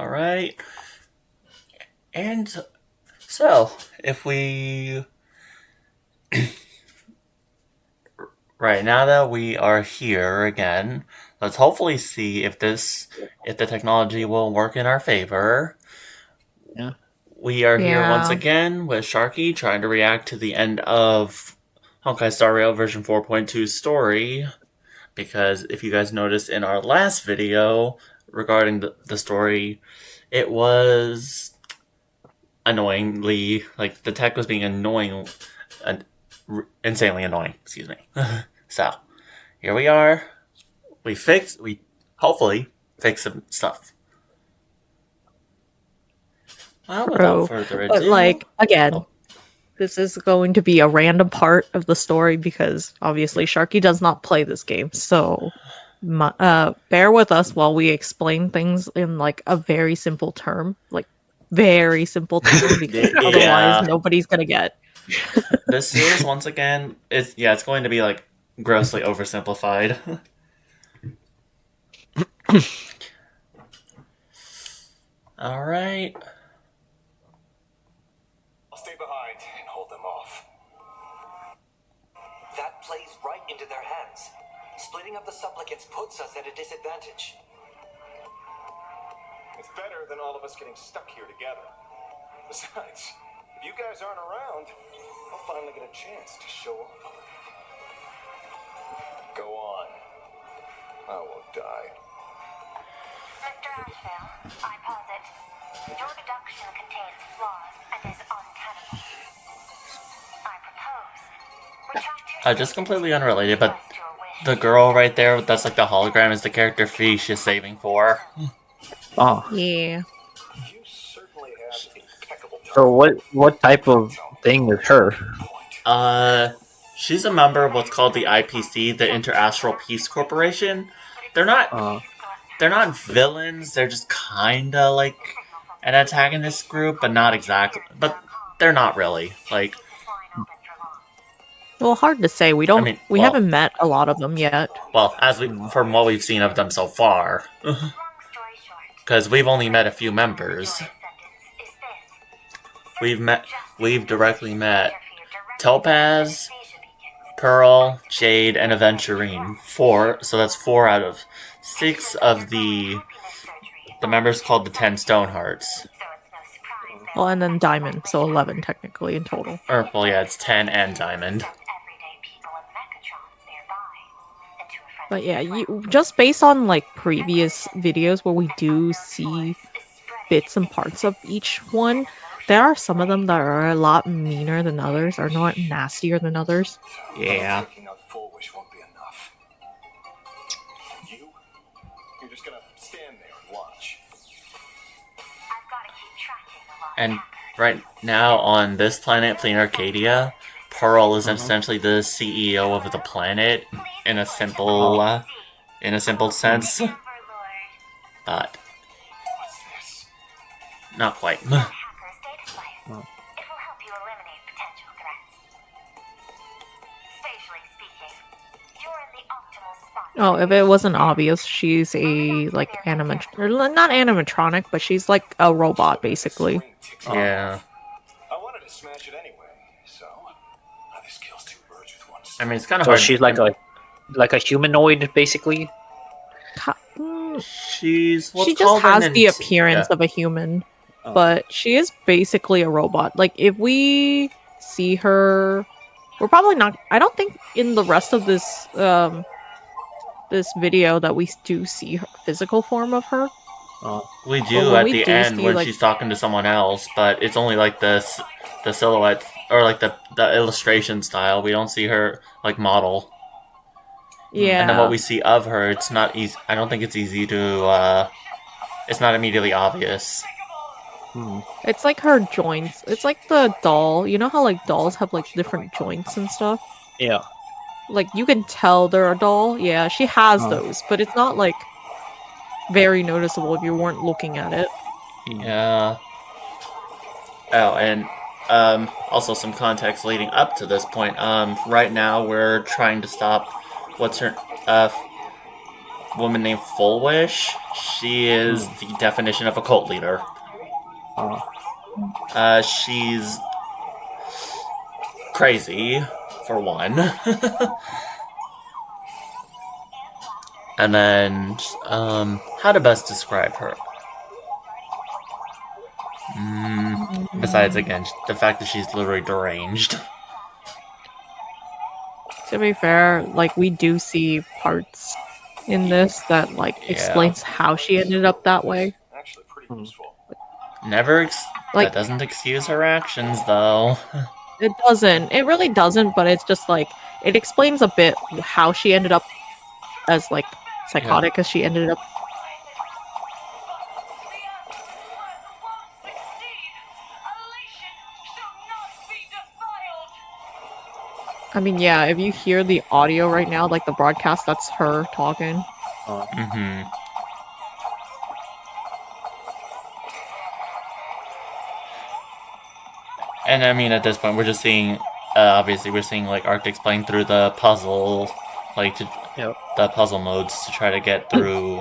Alright. And so, if we... Right, now that we are here again, let's hopefully see if the technology will work in our favor. Yeah. We are here once again with Sharky trying to react to the end of Honkai Star Rail version 4.2 story. Because if you guys noticed in our last video regarding the story, it was annoyingly, like, the tech was being annoying, insanely annoying, excuse me. So, here we are. We hopefully fix some stuff. Well, without further ado... But, like, again, this is going to be a random part of the story because, obviously, Sharky does not play this game, so... bear with us while we explain things in, like, a very simple term. Like, very simple term, because otherwise nobody's gonna get. This is, once again, it's going to be, like, grossly oversimplified. Alright. I'll stay behind and hold them off. That plays right into their hands. Splitting up the supplicants puts us at a disadvantage. It's better than all of us getting stuck here together. Besides, if you guys aren't around, I'll finally get a chance to show off a little. Go on. I won't die. Mr. Ashville, I posit, your deduction contains flaws and is untenable. I propose just completely unrelated, but the girl right there, that's like the hologram, is the character Fish is saving for. Oh. Yeah. You certainly have impeccable time. So what type of thing is her? She's a member of what's called the IPC, the Interastral Peace Corporation. They're not villains, they're just kinda like an antagonist group, but not exactly. But they're not really. Like, well, hard to say. We haven't met a lot of them yet. Well, from what we've seen of them so far. Because we've only met a few members. We've directly met Topaz, Pearl, Jade, and Aventurine. So that's 4 out of 6 of the members called the 10 Stonehearts. Well, and then Diamond, so 11 technically in total. It's 10 and Diamond. But yeah, just based on, like, previous videos where we do see bits and parts of each one, there are some of them that are a lot meaner than others, or not nastier than others. Yeah. You're just gonna stand there and watch. And right now on this planet, Plain Arcadia, Pearl is essentially the CEO of the planet in a simple sense, but not quite. Oh, if it wasn't obvious, she's a, like, not animatronic, but she's like a robot, basically. Yeah. I wanted to smash it anyway, so this kills 2 birds with one stone. I mean, it's kind of hard. So she's like a humanoid, basically. She just has the appearance of a human, but she is basically a robot. Like, if we see her, we're probably not. I don't think in the rest of this this video that we do see her physical form of her. We do at the end when she's talking to someone else, but it's only like the silhouette or like the illustration style. We don't see her like model. Yeah. And then what we see of her, it's not easy. I don't think it's easy to. It's not immediately obvious. It's like her joints. It's like the doll. You know how, like, dolls have, like, different joints and stuff? Yeah. Like, you can tell they're a doll. Yeah, she has those, but it's not, like, very noticeable if you weren't looking at it. Yeah. Oh, and also some context leading up to this point. Right now we're trying to stop woman named Full Wish. She is the definition of a cult leader. She's crazy, for one. And then, how to best describe her? Besides, again, the fact that she's literally deranged. To be fair, like, we do see parts in this that, like, explains how she ended up that way. Actually, pretty useful. Like- that doesn't excuse her actions, though. It doesn't. It really doesn't, but it's just, like, it explains a bit how she ended up as, like, psychotic as she ended up. I mean, yeah, if you hear the audio right now, like the broadcast, that's her talking. And I mean, at this point, we're just seeing, obviously, we're seeing, like, Arctic's playing through the puzzle, like, the puzzle modes to try to get through.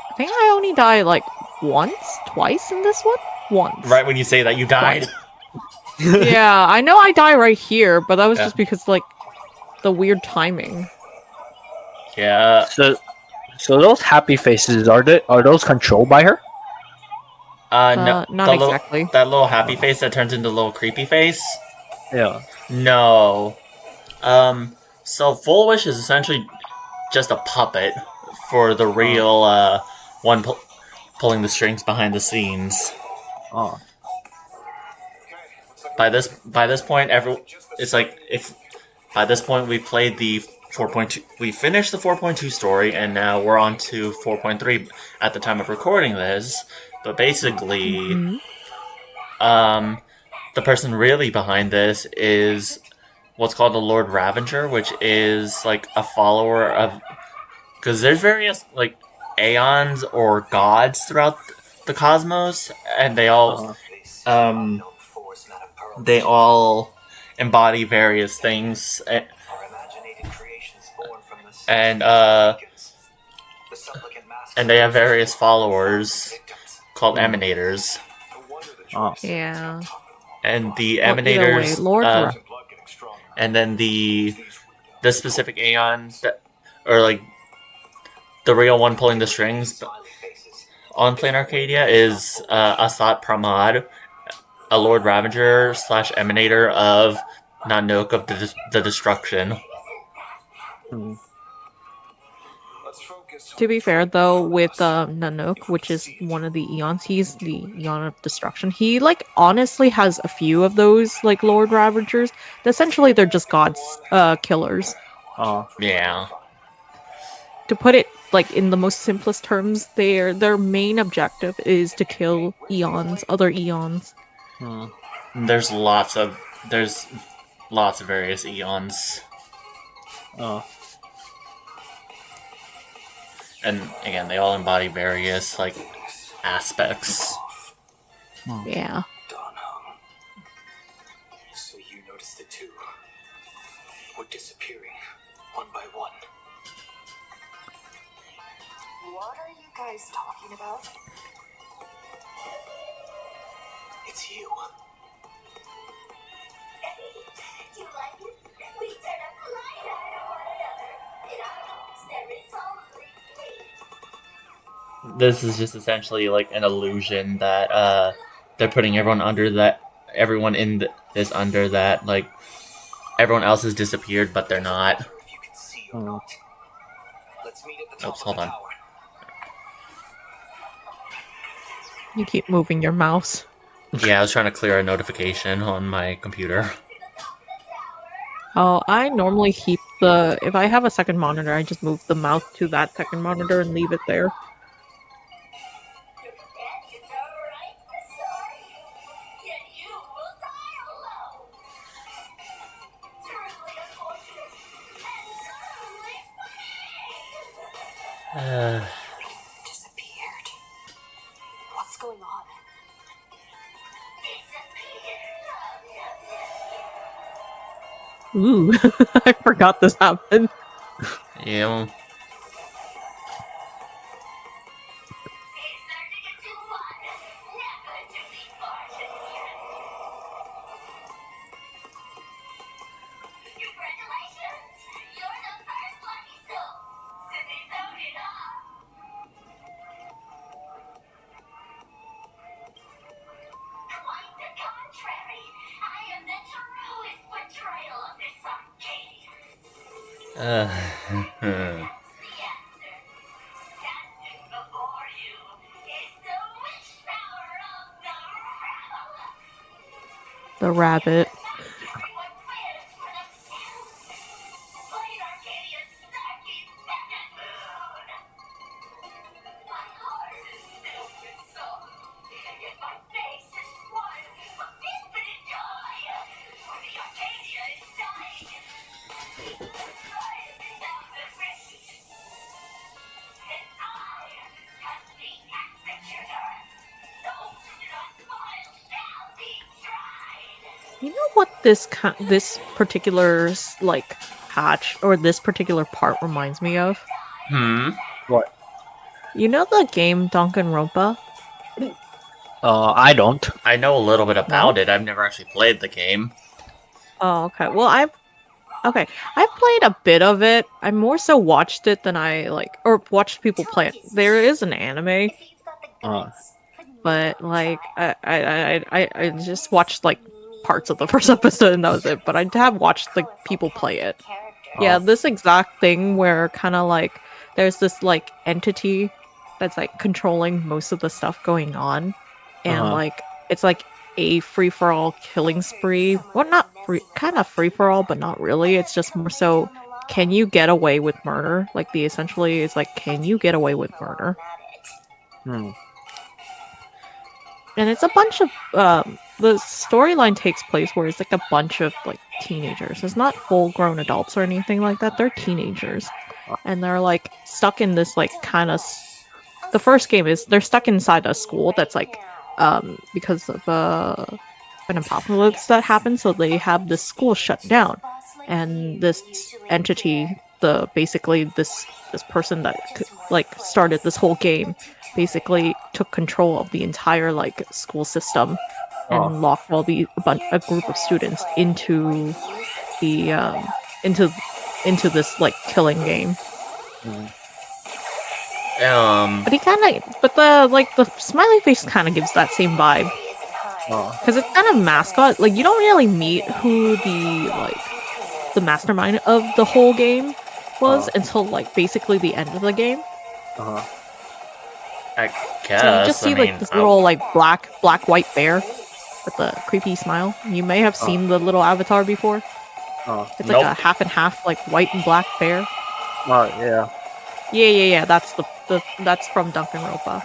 I think I only died, like, twice in this one? Once. Right when you say that, you died. Yeah, I know I die right here, but that was Yeah. just because, like, the weird timing. Yeah. So those happy faces, are those controlled by her? No. Not the exactly. That little happy face that turns into a little creepy face? Yeah. No. So Full Wish is essentially just a puppet for the real, one pulling the strings behind the scenes. Oh. By this point, it's like, if by this point we've played the 4.2, we finished the 4.2 story, and now we're on to 4.3 at the time of recording this. But basically, the person really behind this is what's called a Lord Ravager, which is like a follower of, because there's various like aeons or gods throughout the cosmos, and they all embody various things, and they have various followers called emanators. Oh. Yeah. And the Well, either way, emanators, Lord and then the specific aeon that, or like the real one pulling the strings on Plain Arcadia is Asat Pramad, a Lord Ravager / emanator of Nanook of the Destruction. To be fair, though, with Nanook, which is one of the Eons, he's the Eon of Destruction. He, like, honestly has a few of those, like, Lord Ravagers. Essentially, they're just gods, killers. Oh. Yeah. To put it, like, in the most simplest terms, their main objective is to kill Eons, other Eons. There's lots of various eons. Oh. And again, they all embody various like aspects. Yeah. So you noticed the two were disappearing one by one. What are you guys talking about? It's you. You like it? We turn up the light out of one another. In our homes, there is only hate. This is just essentially like an illusion that they're putting everyone under that, everyone in this under that, like everyone else has disappeared, but they're not. If you can see or not. Let's meet at the top Oops, of hold the on. tower. You keep moving your mouse. Yeah, I was trying to clear a notification on my computer. Oh, I normally keep the... If I have a second monitor, I just move the mouse to that second monitor and leave it there. Your companions are right beside you, yet you will die alone. Terribly unfortunate and suddenly disappeared. What's going on? Ooh, I forgot this happened. Yeah. It's starting to get too fun. Never to be fortunate again. Congratulations! You're the first lucky soul. They voted off. Quite the contrary. I am the truest portrayal of this arcade. That's the answer. Standing before you is the witch power of the The rabble. rabbit. Everyone plans for themselves. Playing Arcadian Sharky back at moon. My heart is filled with song, and my face is one of infinite joy. For the Arcadia is dying. I am without the rest. And I have the executor. Those who do not smile shall be tried. You know what this particular like patch or this particular part reminds me of? What? You know the game Danganronpa? I don't. I know a little bit about it. I've never actually played the game. Oh, okay. Well, I played a bit of it. I more so watched it than I watched people play it. There is an anime, but like I just watched like parts of the first episode and that was it. But I have watched like people play it. Yeah, this exact thing where kind of like there's this like entity that's like controlling most of the stuff going on, and like it's like a free for all killing spree. Well, not free, kind of free for all, but not really. It's just more so, can you get away with murder? Like the essentially is like, can you get away with murder? And it's a bunch of the storyline takes place where it's like a bunch of like teenagers. It's not full grown adults or anything like that. They're teenagers, and they're like stuck in this like kind of. The first game is they're stuck inside a school that's like because of an apocalypse that happened, so they have this school shut down, and this entity, basically this person that like started this whole game, basically took control of the entire like school system and locked a group of students into the into this like killing game. But the smiley face kind of gives that same vibe. Because it's kind of mascot. Like, you don't really meet who the mastermind of the whole game was until like basically the end of the game. I guess. So you just see like this little like black white bear with the creepy smile. You may have seen the little avatar before. It's like a half and half like white and black bear. Yeah. Yeah. That's that's from Danganronpa.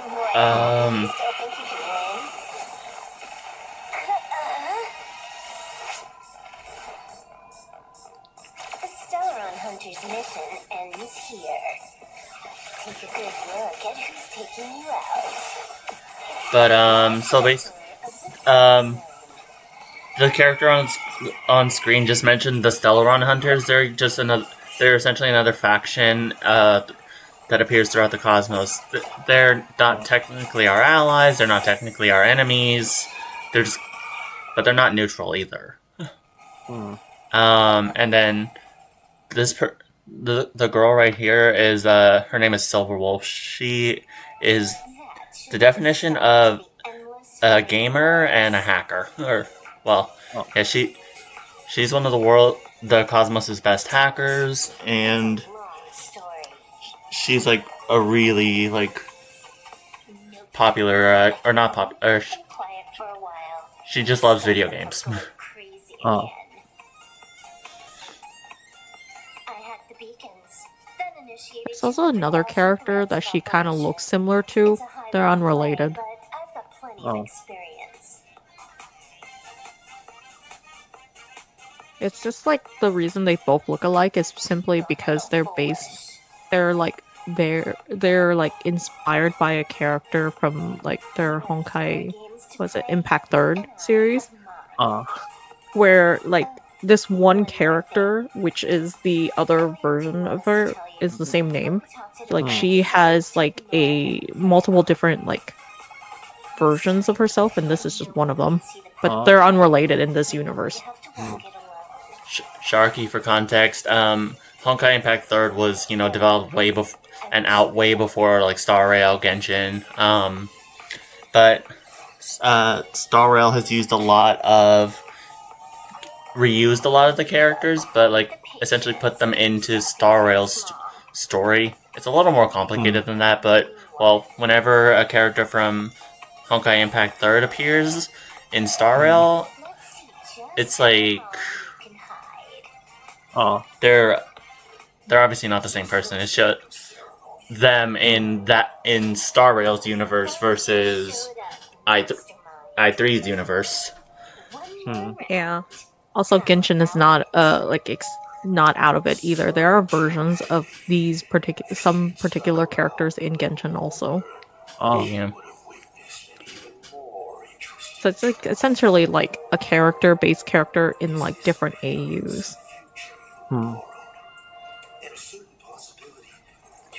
The Stellaron Hunter's mission ends here. Take a good look at who's taking you out. But so the character on screen just mentioned the Stellaron Hunters. They're essentially another faction that appears throughout the cosmos. They're not technically our allies. They're not technically our enemies. But they're not neutral either. And then the girl right here is her name is Silverwolf. She is the definition of a gamer and a hacker. Yeah, she's one of the cosmos' best hackers, and she's like a really like popular or not popular. She just loves video games. There's also another character that she kind of looks similar to. They're unrelated. It's just like the reason they both look alike is simply because they're like inspired by a character from like their Honkai, was it Impact 3rd series? Where like this one character, which is the other version of her, is the same name. Like she has like a multiple different like versions of herself, and this is just one of them. But they're unrelated in this universe. Sharky, for context, Honkai Impact Third was developed way before and out way before like Star Rail, Genshin. But Star Rail has reused a lot of the characters, but like essentially put them into Star Rail's story. It's a little more complicated than that, but well, whenever a character from Honkai Impact Third appears in Star Rail, it's like they're obviously not the same person. It's just them in Star Rail's universe versus I3's universe. Yeah. Also, Genshin is not not out of it either. There are versions of these some particular characters in Genshin also. Yeah. So it's like essentially like a base character in like different AUs.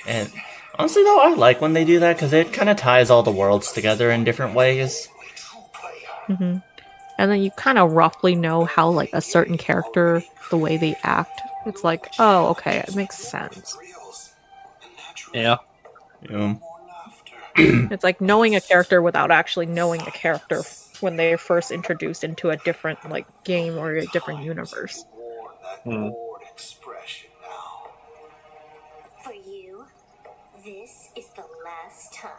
And honestly, though, I like when they do that because it kind of ties all the worlds together in different ways. Mm-hmm. And then you kind of roughly know how like a certain character, the way they act. It's like, oh, okay, it makes sense. Yeah. It's like knowing a character without actually knowing a character when they're first introduced into a different like game or a different universe. For you, this is the last time.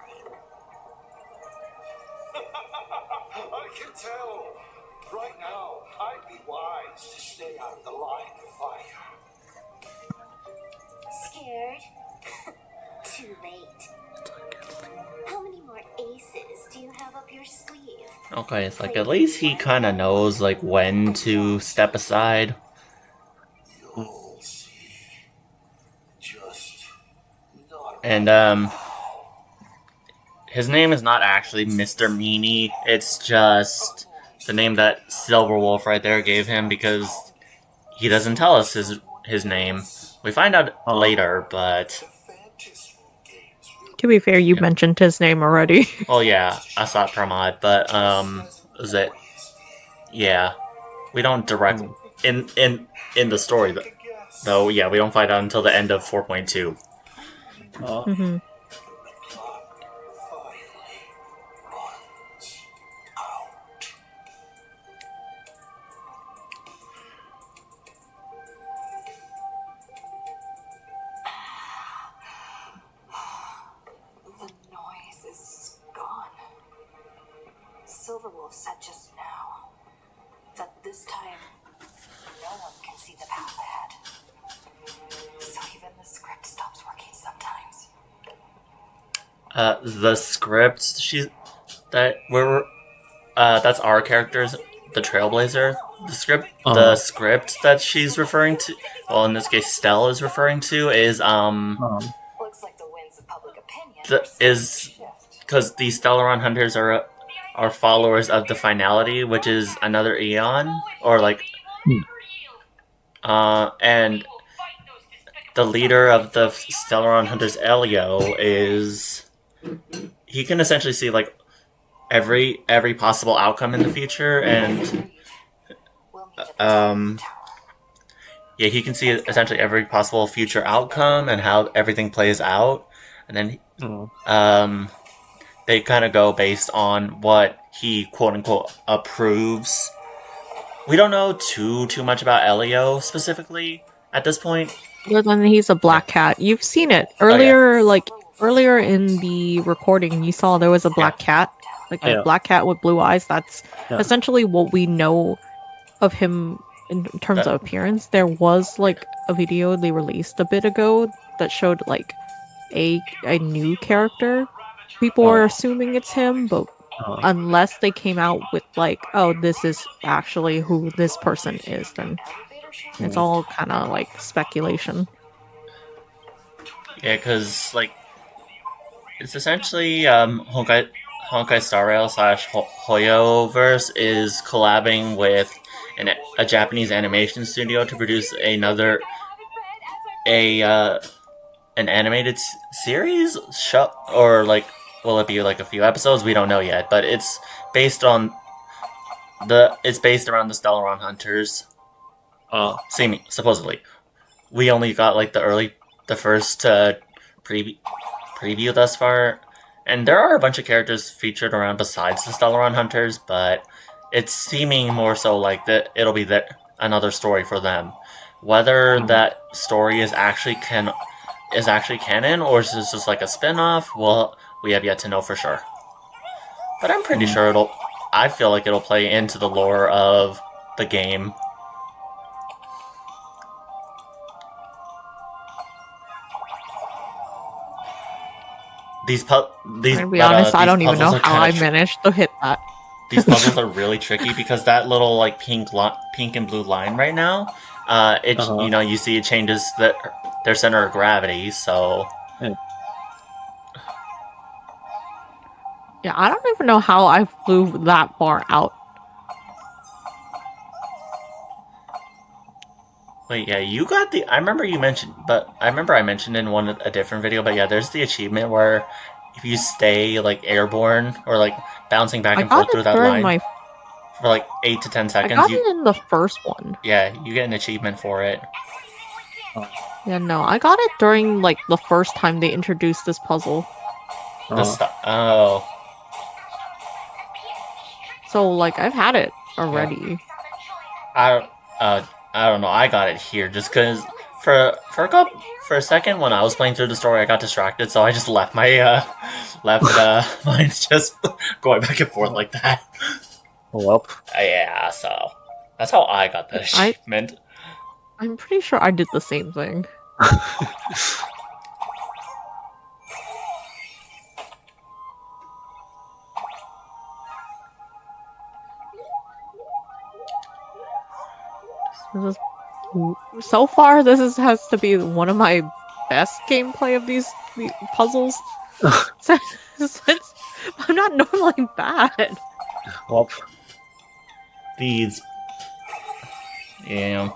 I can tell. Right now, I'd be wise to stay out of the line of fire. Scared? Too late. How many more aces do you have up your sleeve? Okay, it's like at least he kind of knows like when to step aside. You'll see. Just not. And his name is not actually Mr. Meanie. It's just the name that Silverwolf right there gave him because he doesn't tell us his name. We find out later, but to be fair, you mentioned his name already. well, yeah, Asat Pramad, but is it? Yeah, we don't direct in the story though. Yeah, we don't find out until the end of 4.2. Mm-hmm. Silverwolf said just now that this time no one can see the path ahead. So even the script stops working sometimes. The script that's our characters, the Trailblazer. The script that she's referring to, well, in this case, Stell is referring to, is Looks like the winds of public opinion is because the Stellaron Hunters are followers of the Finality, which is another Eon, or like, and the leader of the Stellaron Hunters, Elio, he can essentially see like every possible outcome in the future, and yeah, he can see essentially every possible future outcome and how everything plays out, and then they kind of go based on what he quote unquote approves. We don't know too much about Elio specifically at this point. Other than he's a black cat. You've seen it earlier, earlier in the recording. You saw there was a black cat, like a black cat with blue eyes. That's essentially what we know of him in terms of appearance. There was like a video they released a bit ago that showed like a new character. People are assuming it's him, but unless they came out with like, oh, this is actually who this person is, then it's all kind of like speculation. Yeah, because like it's essentially Honkai Star Rail / Hoyoverse is collabing with a Japanese animation studio to produce an animated series show, or like, will it be like a few episodes? We don't know yet, but it's based around the Stellaron Hunters. Supposedly, we only got like the first preview thus far, and there are a bunch of characters featured around besides the Stellaron Hunters, but it's seeming more so like that it'll be another story for them. Whether that story is actually canon, or is this just like a spin-off, well, we have yet to know for sure. But I'm pretty sure I feel like it'll play into the lore of the game. To be honest, I don't even know how I managed to hit that. These puzzles are really tricky because that little like pink and blue line right now, you see it changes their center of gravity. So yeah, I don't even know how I flew that far out. Wait, yeah, you got I remember I mentioned in a different video, but yeah, there's the achievement where if you stay like airborne or like bouncing back and forth through that line for like 8 to 10 seconds. I got it in the first one. Yeah, you get an achievement for it. Yeah, no, I got it during like the first time they introduced this puzzle. So like I've had it already. Yeah. I don't know. I got it here just because for a second when I was playing through the story, I got distracted, so I just left my mine just going back and forth like that. Well, yeah. So that's how I got the achievement. I'm pretty sure I did the same thing. So far, this has to be one of my best gameplay of these puzzles. Since I'm not normally bad. Well, these, yeah.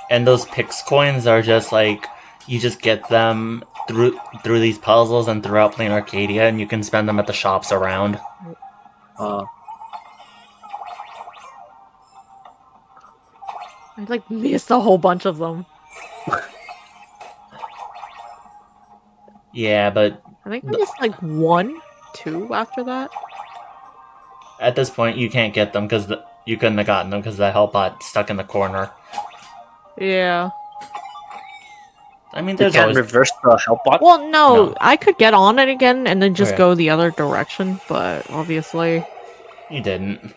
And those Pix coins are just like you just get them through these puzzles and throughout playing Arcadia, and you can spend them at the shops around. I like missed a whole bunch of them. Yeah, but I think I missed like 1, 2 after that. At this point, you can't get them because you couldn't have gotten them because the Hellbot stuck in the corner. Yeah. I mean, there's always reverse the Hellbot. Well, no, I could get on it again and then just go the other direction, but obviously you didn't.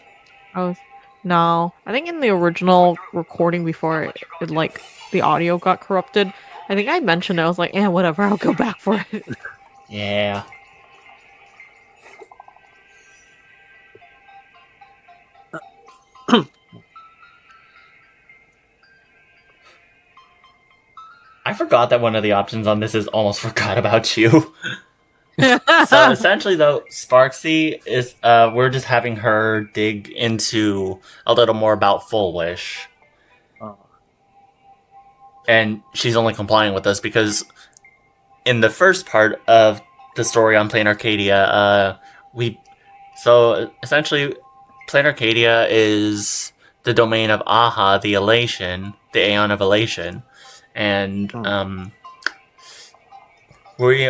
No, I think in the original recording before it like the audio got corrupted, I think I mentioned it. I was like, whatever, I'll go back for it. Yeah. I forgot that one of the options on this is almost forgot about you. So essentially, though, Sparksy is we're just having her dig into a little more about Full Wish. And she's only complying with us because in the first part of the story on Plain Arcadia, essentially Plain Arcadia is the domain of Aha, the Elation, the Aeon of Elation. And we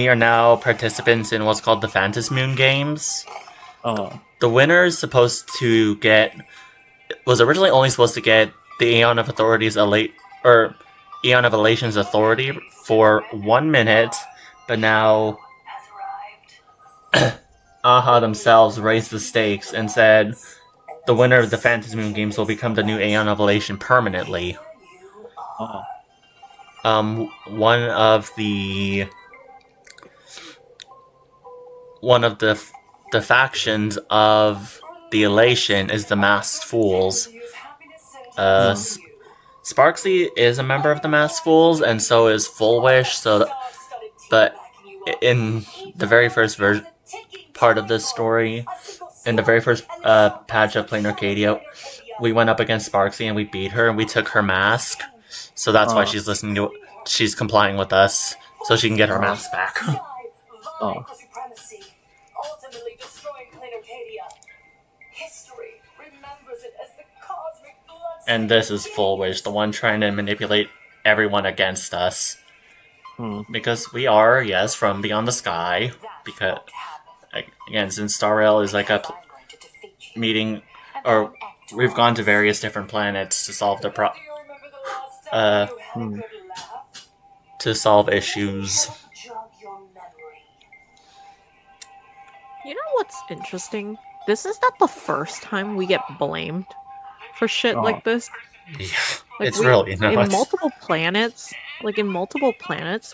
are now participants in what's called the Phantasmoon Games. The winner is was originally only supposed to get the Aeon of Aeon of Elation's authority for 1 minute, but now Aha themselves raised the stakes and said the winner of the Phantasmoon Games will become the new Aeon of Elation permanently. One of the factions of the Elation is the Masked Fools. Sparksy is a member of the Masked Fools, and so is Full Wish. But in the very first part of this story. In the very first patch of Plain Arcadia, we went up against Sparksy and we beat her and we took her mask. So that's why she's listening to. She's complying with us, so she can get her mask back. Oh. Ultimately destroying Plain Arcadia. History remembers it as the cosmic blood. And this is Full Wish, the one trying to manipulate everyone against us. Because we are, yes, from beyond the sky. Because, again, since Star Rail is like a meeting, or we've gone to various different planets to solve the to solve issues. You know what's interesting? This is not the first time we get blamed for shit like this. Yeah, Like it's really not. In multiple planets,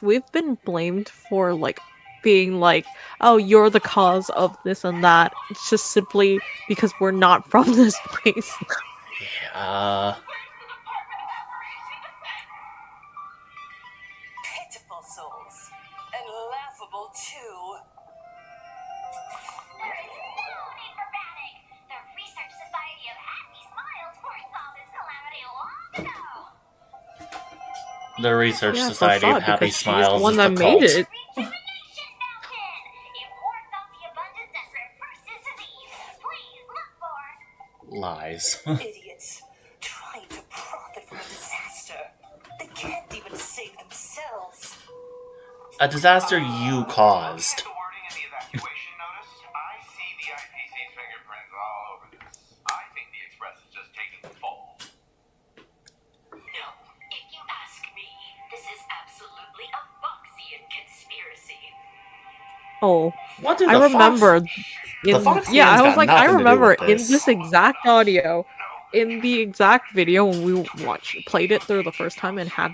we've been blamed for like being like, oh, you're the cause of this and that. It's just simply because we're not from this place. Yeah. Pitiful souls. And laughable too. There is no need for panic. The Research Society of Happy Smiles foresaw this calamity long ago. The Research Yeah, Society of Happy because she's Smiles the one is that the made cult. it. Rejuvenation Mountain. It wards off the abundance and reverses disease. Please look for Lies. Idiots. Trying to profit from a disaster. They can't even save themselves. A disaster you caused. The wording in the evacuation notice, I see the IPC's fingerprints all over this. I think the Express is just taking the fall. No, if you ask me, this is absolutely a Foxian conspiracy. Oh, What do I remember. Foxians I was got like, I nothing to do remember with in this. this exact audio, in the exact video when we played it through the first time and had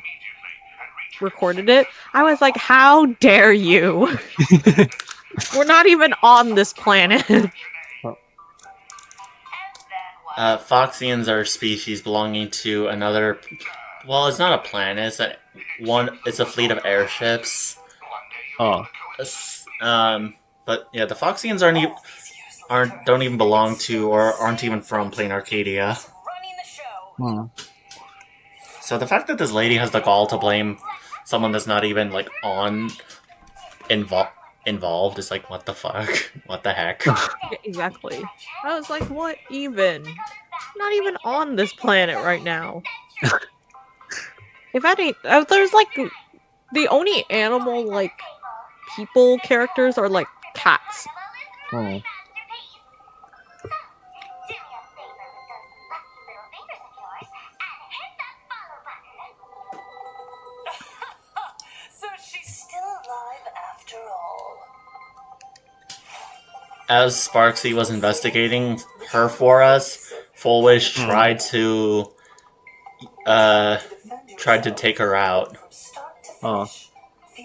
recorded it, I was like, how dare you? We're not even on this planet. Foxians are a species belonging to another. Well, it's not a planet. It's a fleet of airships. Oh. But yeah, the Foxians don't even belong to or aren't even from Plain Arcadia. Running the show. So the fact that this lady has the gall to blame someone that's not even like involved is like, what the fuck? What the heck? Yeah, exactly. I was like, what even? Not even on this planet right now. If any, there's like the only animal like people characters are like cats. Oh. So she's still alive after all. As Sparksy was investigating her for us, Full Wish tried to take her out, Oh.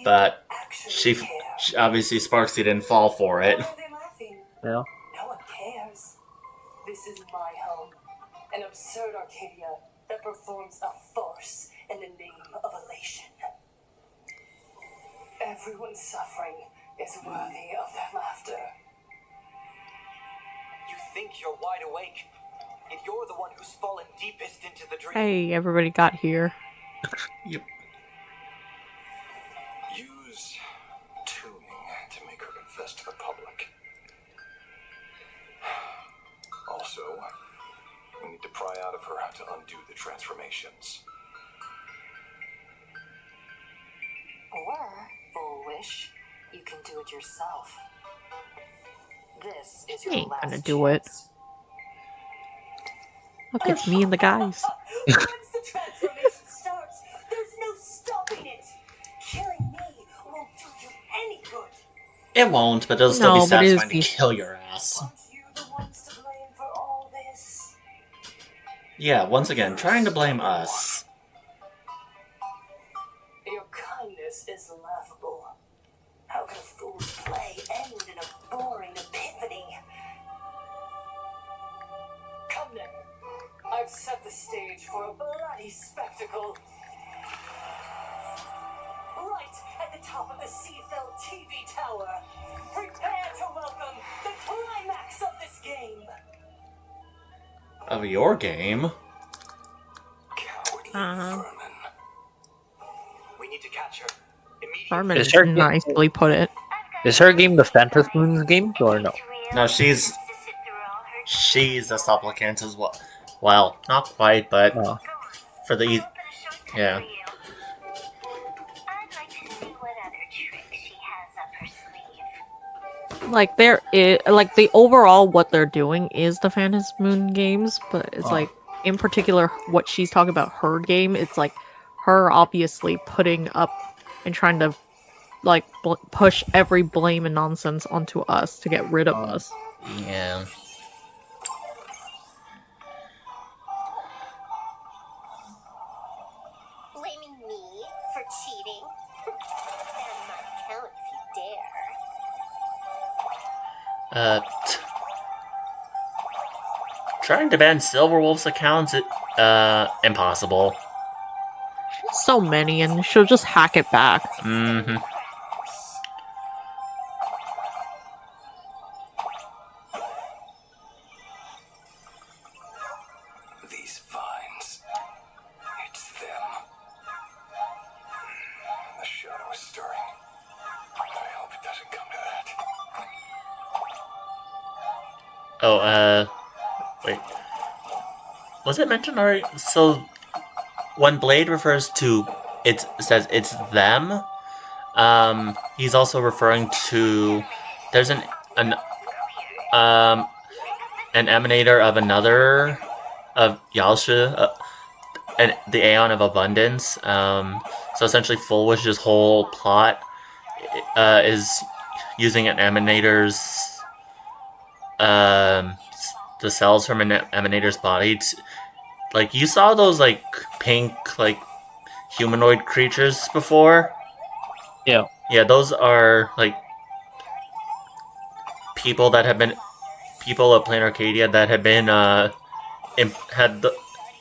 but she obviously Sparksy didn't fall for it. Yeah. No one cares. This is my home. An absurd Arcadia that performs a farce in the name of elation. Everyone's suffering is worthy of their laughter. You think you're wide awake, yet you're the one who's fallen deepest into the dream. Hey, everybody got here. Yep. Use tuning to make her confess to the public. Also, we need to pry out of her how to undo the transformations. Or, Full Wish, you can do it yourself. This is He your ain't last gonna do it. chance. Look, it's me and the guys. Once the transformation starts, there's no stopping it. Killing me won't do you any good. It won't, but it'll still No, be but it is satisfying to peaceful. kill your ass. Aren't you the ones to blame for all this? Yeah, once again, trying to blame us. Your kindness is laughable. How can a fool's play end in a boring epiphany? Come then. I've set the stage for a bloody spectacle. Right at the top of the Seafell TV tower. Prepare to welcome game. Of your game? Cowardly Uh-huh. vermin. We need to catch her immediately. Harmon Is her nicely put it. Is her game the Phantom Moon's game or no? No, she's a supplicant as well. Well, not quite, but Oh. for the yeah. I'd like to see what other tricks she has up her sleeve. Like there is like the overall what they're doing is the Phantom Moon games, but it's like in particular what she's talking about her game. It's like her obviously putting up and trying to like push every blame and nonsense onto us to get rid of us. Yeah. Blaming me for cheating? Stand my account if you dare. Trying to ban Silverwolf's accounts, impossible. So many, and she'll just hack it back. Mm-hmm. These vines. It's them. The shadow is stirring. I hope it doesn't come to that. Oh, wait. Was it mentioned already? So, when Blade refers to it says it's them, he's also referring to there's an emanator of another of Yalsha, and the Aeon of Abundance. So essentially, Full Wish's whole plot is using an emanator's the cells from an emanator's body. Like you saw those like pink like humanoid creatures before. Yeah. Yeah, those are like people that have been people of Plain Arcadia that have been had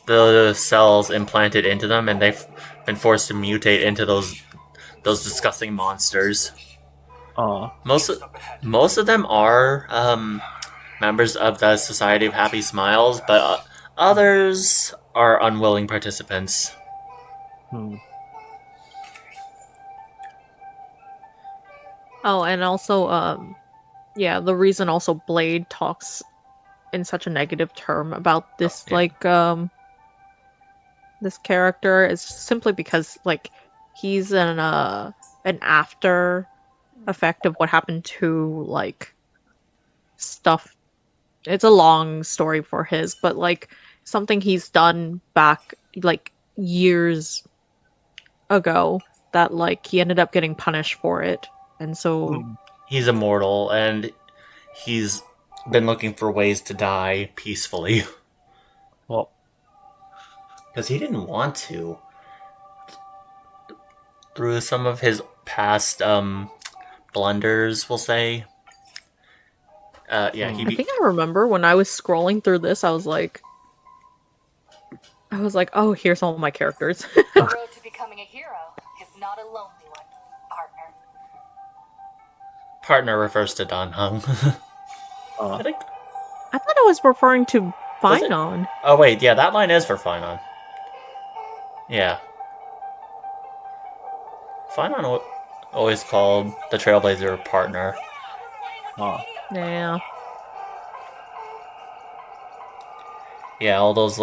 the cells implanted into them, and they've been forced to mutate into those disgusting monsters. Most of them are members of the Society of Happy Smiles, but others are unwilling participants. Oh, and also, yeah, the reason also Blade talks in such a negative term about this, this character is simply because, like, he's an after effect of what happened to, like, stuff. It's a long story for his, but, like, something he's done back, like, years ago that, like, he ended up getting punished for it. And so he's immortal, and he's been looking for ways to die peacefully. Well, because he didn't want to. Through some of his past blunders, we'll say. I think I remember when I was scrolling through this, I was like, oh, here's all my characters. The road to becoming a hero is not a lonely one, partner. Partner refers to Dan Hung. I think. I thought I was referring to Finon. Oh wait, yeah, that line is for Finon. Yeah. Finon always called the Trailblazer partner. Yeah. Yeah, all those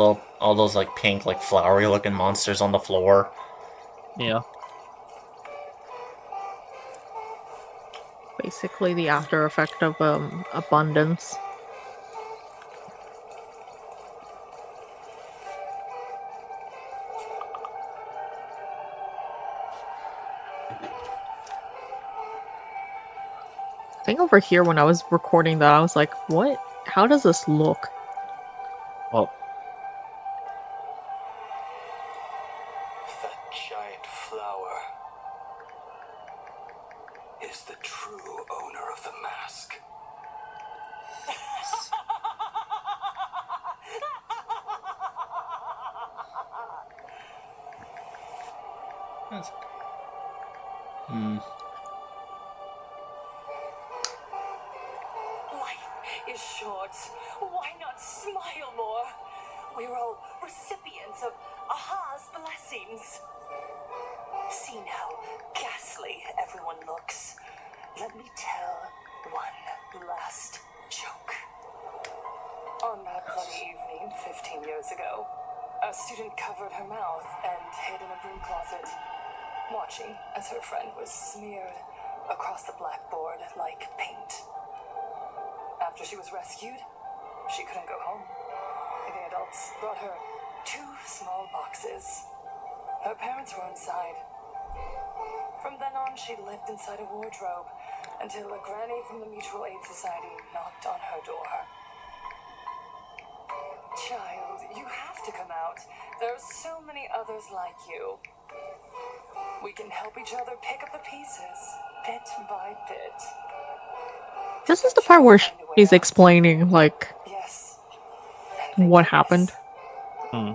like pink, like flowery looking monsters on the floor. Yeah. Basically the after effect of abundance. I think over here when I was recording that, I was like, what? How does this look? Well, That giant flower is the true owner of the mask. is short. Why not smile more? We're all recipients of Aha's blessings. See now, ghastly everyone looks. Let me tell one last joke. On that bloody evening 15 years ago, a student covered her mouth and hid in a broom closet, watching as her friend was smeared across the blackboard like paint. After she was rescued, she couldn't go home. The adults brought her 2 small boxes. Her parents were inside. From then on, she lived inside a wardrobe until a granny from the Mutual Aid Society knocked on her door. Child, you have to come out. There are so many others like you. We can help each other pick up the pieces, bit by bit. This is the part where she's explaining, like, Yes. what happened.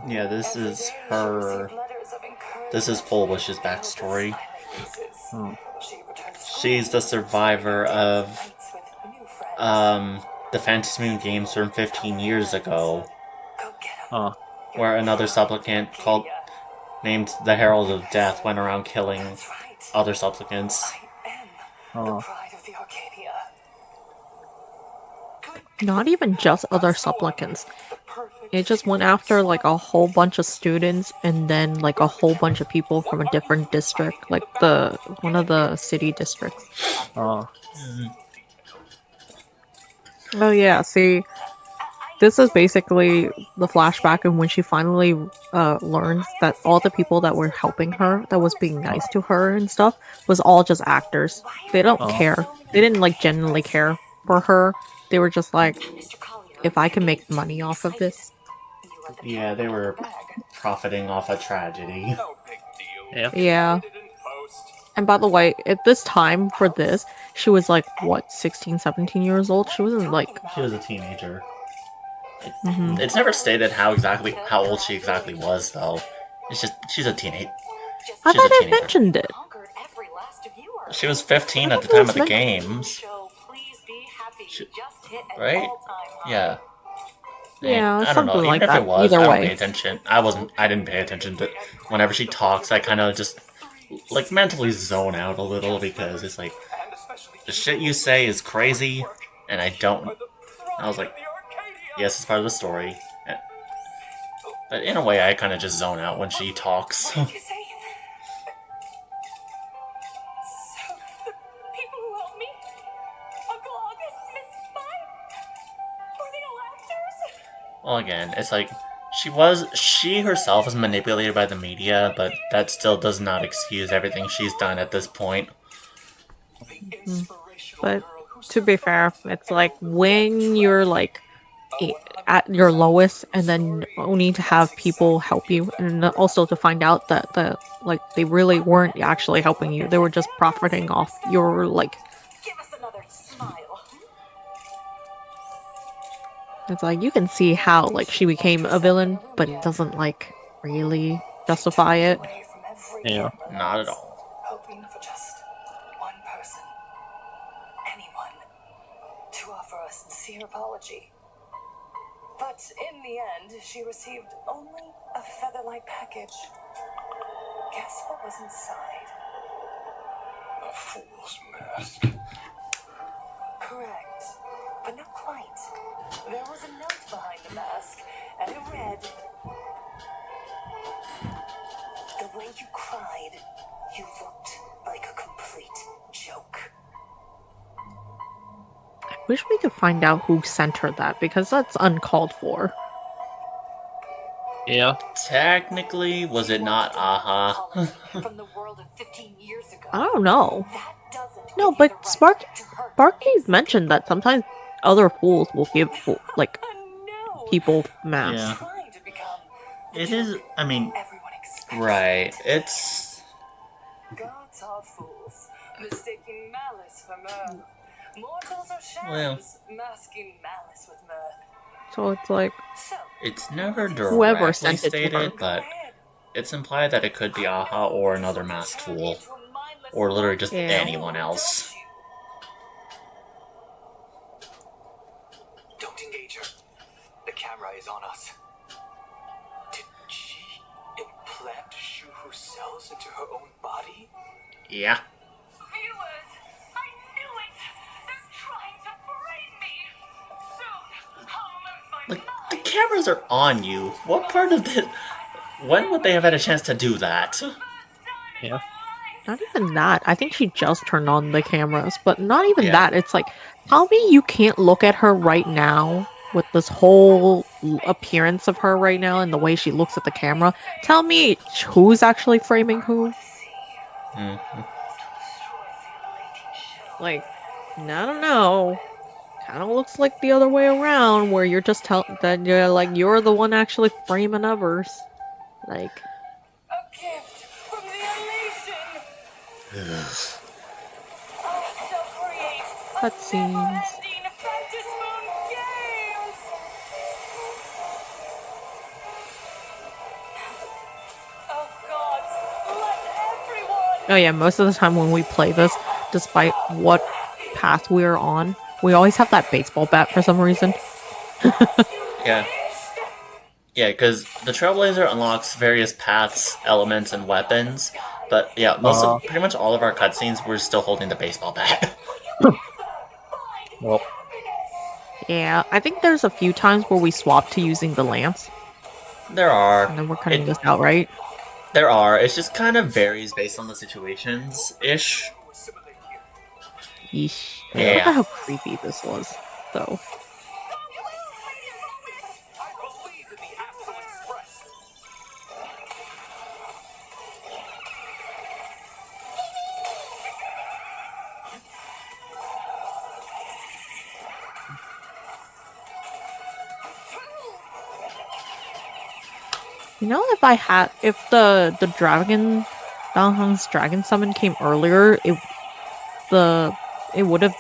Yeah, this is her. This is Full Wish's backstory. She's the survivor of the Fantasy Moon games from 15 years ago, where another supplicant named the Herald of Death went around killing other supplicants. Not even just other supplicants. It just went after like a whole bunch of students and then like a whole bunch of people from a different district, like one of the city districts. Oh yeah, see, this is basically the flashback and when she finally learns that all the people that were helping her, that was being nice to her and stuff, was all just actors. They don't care. They didn't like genuinely care for her. They were just like, if I can make money off of this. Yeah, they were profiting off a tragedy. Yeah. And by the way, at this time for this, she was like, what, 16, 17 years old? She wasn't like... She was a teenager. It's never stated how old she exactly was, though. It's just, she's a teenager. I thought I mentioned it. She was 15 at the time of the games. Right? Yeah. Yeah, I don't know. Even like if that. it was, Either I way. don't pay attention. I didn't pay attention to whenever she talks. I kind of just like mentally zone out a little because it's like the shit you say is crazy, and I don't. I was like, yes, it's part of the story, but in a way, I kind of just zone out when she talks. Well, again, it's like she herself was manipulated by the media, but that still does not excuse everything she's done at this point. But to be fair, it's like when you're like at your lowest and then only to have people help you and also to find out that they really weren't actually helping you. They were just profiting off your like... Give us another smile. It's like you can see how like she became a villain, but it doesn't like really justify it. Yeah. Not at all. Hoping for just one person, anyone, to offer a sincere apology. But in the end, she received only a feather-light package. Guess what was inside? A fool's mask. Correct, but not quite. There was a note behind the mask, and it read, "The way you cried, you looked like a complete joke." I wish we could find out who sent her that, because that's uncalled for. Yeah. Technically, was it not Aha? From the world of 15 years ago. I don't know. That doesn't No, give you but the right to hurt Sparky's mentioned that sometimes other fools will give like No. people masks. Yeah. Trying to become It is. I mean, everyone expects. right? It's. Gods are fools, mistaking malice for mirth. Mortals are shams, Well. masking malice with mirth. So it's like So, It's never Whoever directly sent it to her. stated, but it's implied that it could be Aha or another masked fool, or literally just Yeah. anyone else. eyes on us. Did she implant Shuhu cells into her own body? Yeah. Viewers, I knew it! They're trying to frame me! Soon, I'll lose my Like, the cameras are on you. What part of this... When would they have had a chance to do that? Yeah. Not even that. I think she just turned on the cameras, but not even Yeah. that. It's like, tell me you can't look at her right now with this whole appearance of her right now and the way she looks at the camera. Tell me who's actually framing who. Mm-hmm. Like, I don't know. Kind of looks like the other way around, where you're just that you're the one actually framing others. Like, A gift from the elation. I shall create a cutscenes. never-ending Phantasmoon games. Oh gods, let everyone. Oh yeah, most of the time when we play this, despite what path we are on, we always have that baseball bat for some reason. Yeah. Yeah, because the Trailblazer unlocks various paths, elements, and weapons. But yeah, pretty much all of our cutscenes, we're still holding the baseball bat. Well, Yeah, I think there's a few times where we swap to using the lance, There are. and then we're cutting this out, right? There are. It just kind of varies based on the situations-ish. Yeesh. Yeah. Look at how creepy this was, though. I believe in the Astral Express. You know, if the dragon, Danhang's dragon summon came earlier, it would have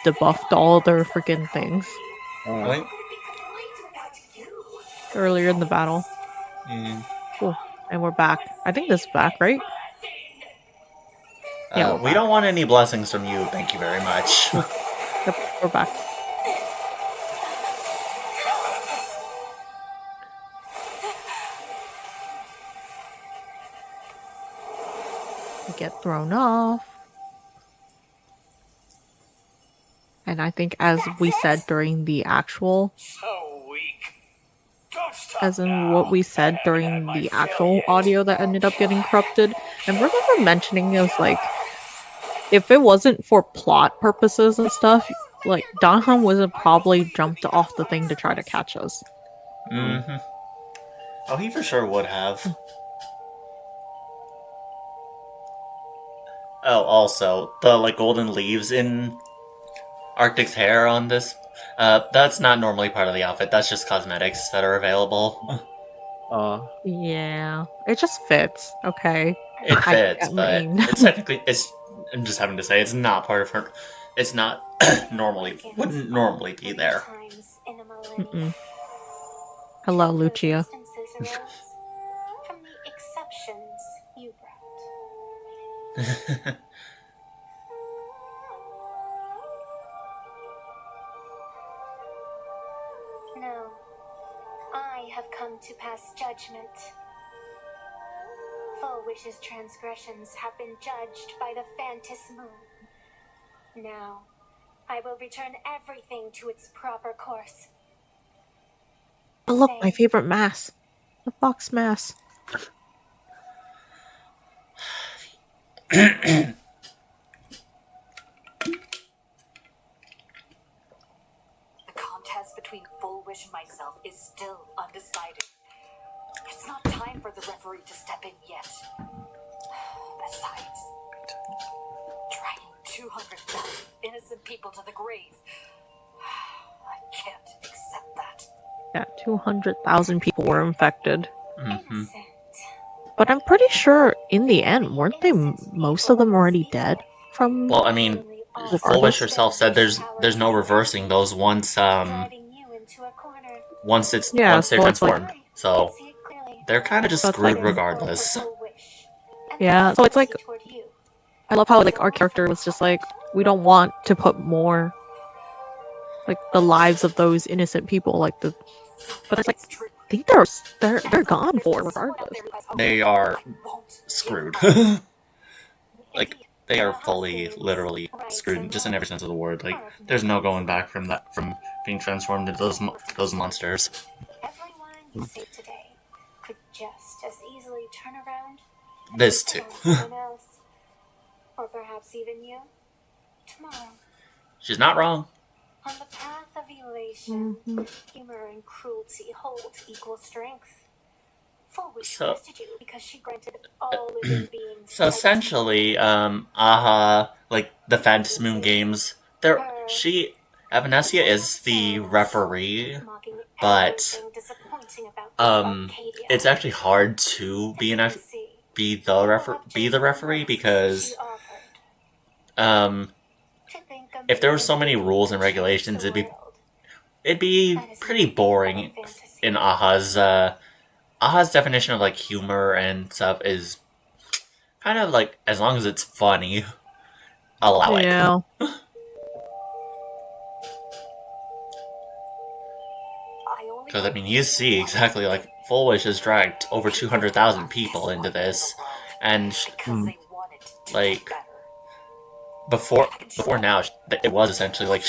debuffed all their freaking things What? earlier in the battle. Cool. And we're back. I think this is back, right? Yeah, we're We back. don't want any blessings from you, thank you very much. Yep, we're back. We get thrown off. And I think as we said during the actual, So weak. Don't stop as in now. what we said I haven't during had my the fill actual yet. audio that ended up getting corrupted. And remember mentioning it was like, if it wasn't for plot purposes and stuff, like Danham would have probably jumped off the thing to try to catch us. Mm-hmm. Oh, he for sure would have. Oh, also, the golden leaves in Arctic's hair on this, that's not normally part of the outfit. That's just cosmetics that are available. Yeah, it just fits. Okay. It fits, I but mean- it's technically, I'm just having to say, it's not part of her. It's not wouldn't normally be there. Mm-mm. Hello, Lucia. From the exceptions you brought. No, I have come to pass judgment. Full Wish's transgressions have been judged by the Phantasmoon. Now, I will return everything to its proper course. Oh, look, my favorite mask. The fox mask. The contest between Full Wish and myself is still undecided. It's not time for the referee to step in yet. Besides, dragging 200,000 innocent people to the grave. I can't accept that. Yeah, 200,000 people were infected. Mm-hmm. Innocent. But I'm pretty sure in the end, weren't they most of them already dead from... Well, I mean, Full Wish herself said there's no reversing those once Driving you into a corner. once they're Yeah, so it's like- transformed. So See it clearly. they're kind of just So it's screwed like- regardless. Full Wish. And Yeah, that's so it's like- toward you. I love how our character was just like, we don't want to put more, the lives of those innocent people, the But it's like, I think they're gone for regardless. They are screwed. Like, they are fully, literally screwed, just in every sense of the word. Like, there's no going back from that, from being transformed into those monsters. Everyone you save today could just as easily turn around This too. someone else, or perhaps even you, tomorrow. She's not wrong. On the path of elation, humor and cruelty hold equal strength. Foolish So- trusted you because she granted all living beings. So essentially, Aha, like the Phantom Moon games, Evanescia is the referee, but it's actually hard to be the referee because if there were so many rules and regulations, it'd be pretty boring. In Aha's definition of like humor and stuff is kind of like, as long as it's funny, allow it. Yeah. Because I mean, you see exactly, like, Full Wish has dragged over 200,000 people into this, and like before now, it was essentially like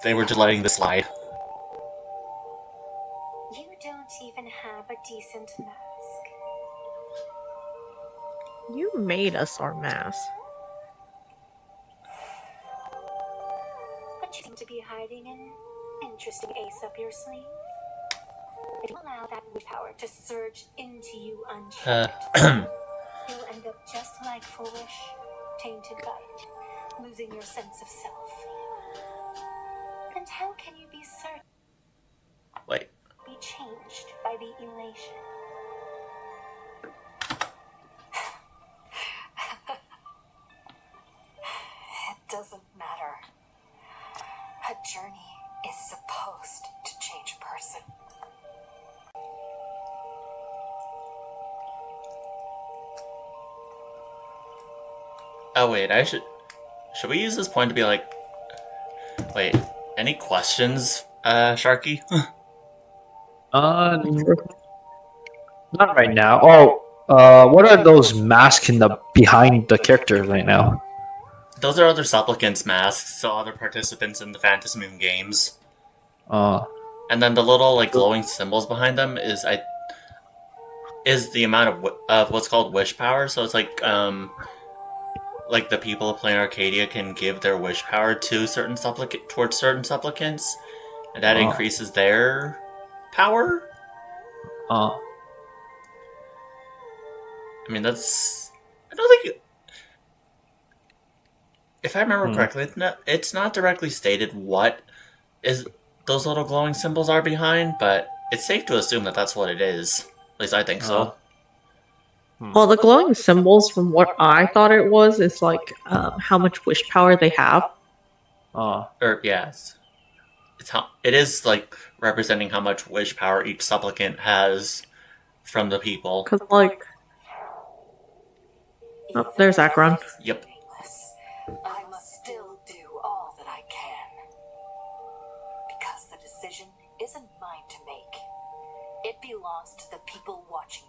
they were just letting this slide. You don't even have a decent mask. You made us our mask. But you seem to be hiding an interesting ace up your sleeve. If you allow that wish power to surge into you unchecked, you'll end up just like Foolish, tainted by it, losing your sense of self. And how can you be certain? Wait. Be changed by the elation. It doesn't matter. A journey is supposed to change a person. Oh wait, should we use this point to be like, wait, any questions, Sharky? Not right now. What are those masks behind the characters right now? Those are other supplicants' masks, so other participants in the Phantom Moon games. And then the little like glowing symbols behind them is the amount of what's called wish power. So it's like the people playing Arcadia can give their wish power to towards certain supplicants, and that increases their power. I mean, I don't think. If I remember correctly, it's not directly stated what those little glowing symbols are behind, but it's safe to assume that that's what it is. At least I think so. Well, the glowing symbols, from what I thought it was, is like how much wish power they have. Yes. It is like representing how much wish power each supplicant has from the people. Because, like... Oh, there's Akron. Yep. I must still do all that I can. Because the decision isn't mine to make. It belongs to the people watching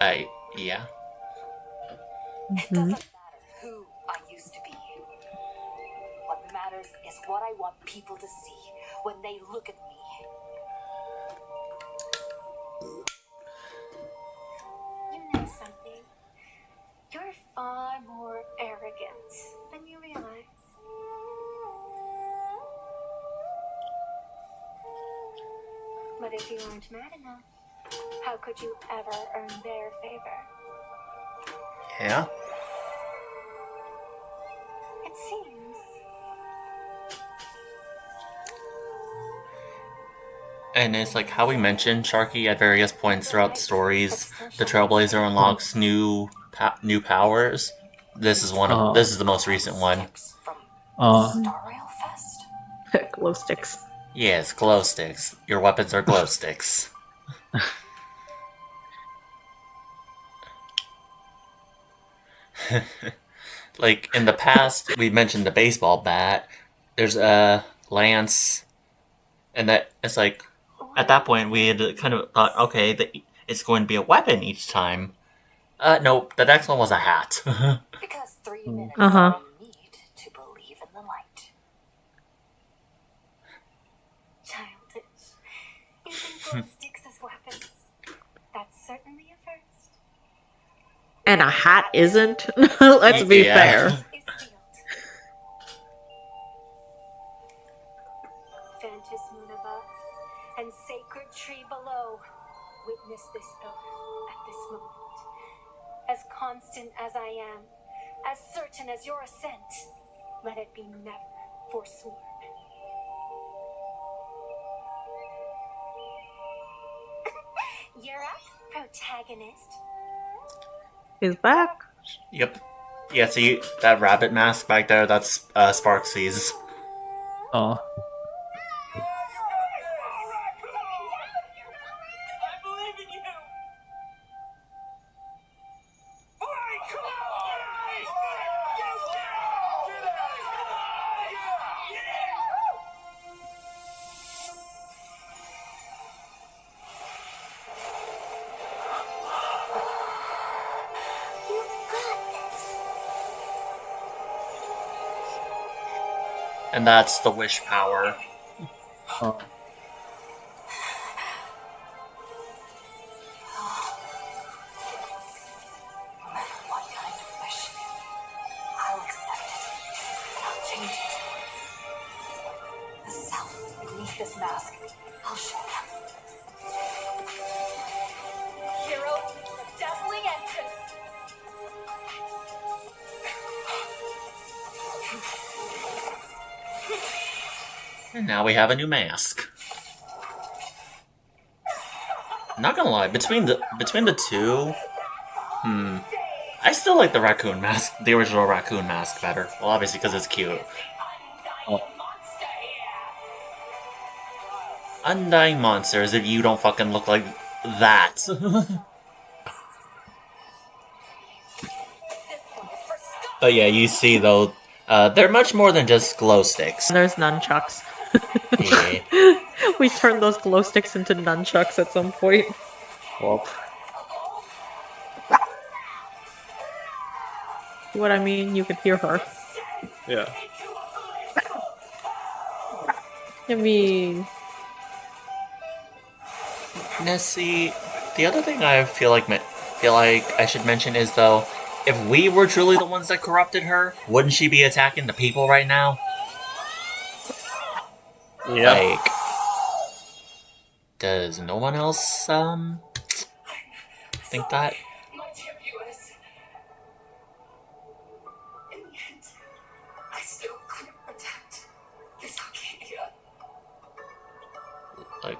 me. Yeah. It doesn't matter who I used to be. What matters is what I want people to see when they look at me. You know something? You're far more arrogant than you realize. But if you aren't mad enough, how could you ever earn their favor? Yeah. It seems. And it's like how we mentioned Sharky at various points throughout the stories. The Trailblazer unlocks new powers. This is this is the most recent one. Starrail Fest? Glow sticks. Yes, glow sticks. Your weapons are glow sticks. Like in the past, we mentioned the baseball bat. There's a lance And that it's like, at that point, we had kind of thought, okay, it's going to be a weapon each time. Nope, the next one was a hat. Because 3 minutes Uh-huh. all you need to believe in the light. Childish. Using glow sticks as weapons. That's certainly a first. And a hat isn't. Let's be Yeah. fair. Is sealed. Fantis moon above and sacred tree below. Witness this oath at this moment. As constant as I am, as certain as your ascent, let it be never forsworn. You're up, protagonist. He's back. Yep. Yeah, see, that rabbit mask back there, that's Sparksy's. Oh. I believe in you! And that's the wish power. Oh. No matter what kind of wish, I'll accept it. And I'll change it. The self beneath this mask, I'll show them. Hero, a dazzling entrance. And now we have a new mask. Not gonna lie, between the two, I still like the raccoon mask, the original raccoon mask better. Well, obviously because it's cute. Oh. Undying monsters if you don't fucking look like that. But yeah, you see though, they're much more than just glow sticks. There's nunchucks. Yeah. We turned those glow sticks into nunchucks at some point. Well. See what I mean? You could hear her. Yeah. I mean, Now see, the other thing I feel like I should mention is though, if we were truly the ones that corrupted her, wouldn't she be attacking the people right now? Yeah. Like, does no one else think that? My dear viewers, in the end, I still couldn't protect this Arcadia. Like,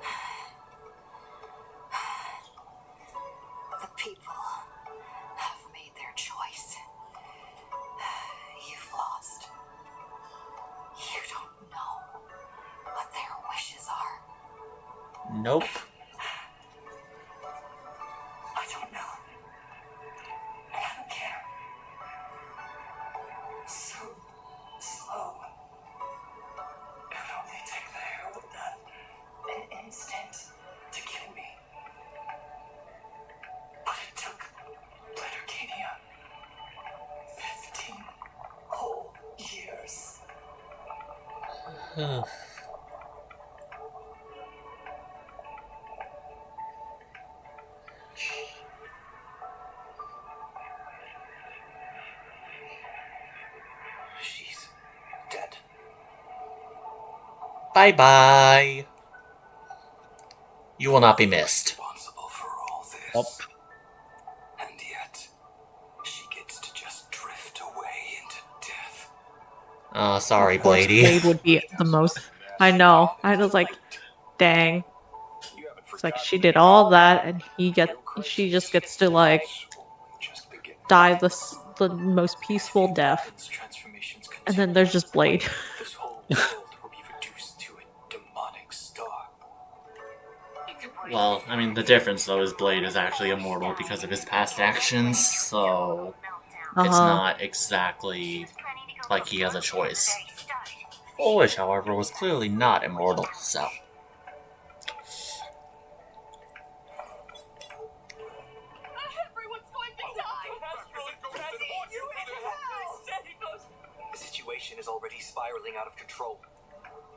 The people have made their choice. You've lost. You don't know what their wishes are. nope. I don't know. And I don't care. So slow. It would only take the herald of death an instant to kill me. But it took Lettercania 15 whole years. She's dead. Bye bye. You will not be missed. Responsible for all this. Yep. And yet, she gets to just drift away into death. Sorry, of course, Blady. Blade would be the most. I know. I was like, dang. You haven't It's like she did all that, and she just gets to like just begin. die the most peaceful death. Transformations And then there's just Blade. This whole world will be reduced to a demonic star. Well, I mean, the difference though is Blade is actually immortal because of his past actions, so it's not exactly like he has a choice. Foolish, however, was clearly not immortal, so situation is already spiraling out of control.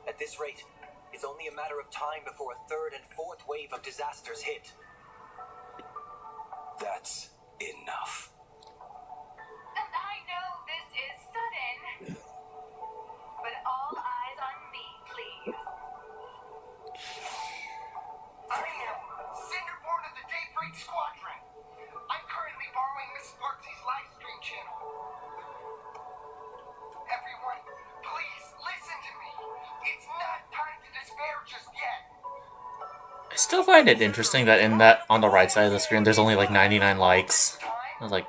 At this rate, it's only a matter of time before a third and fourth wave of disasters hit. That's enough. And I know this is sudden, but all eyes on me, please. I am Cinderborn of the Daybreak Squadron. I'm currently borrowing Miss Sparksy's live stream channel. Everyone, please listen to me. It's not time to despair just yet. I still find it interesting that on the right side of the screen, there's only like 99 likes. I was like,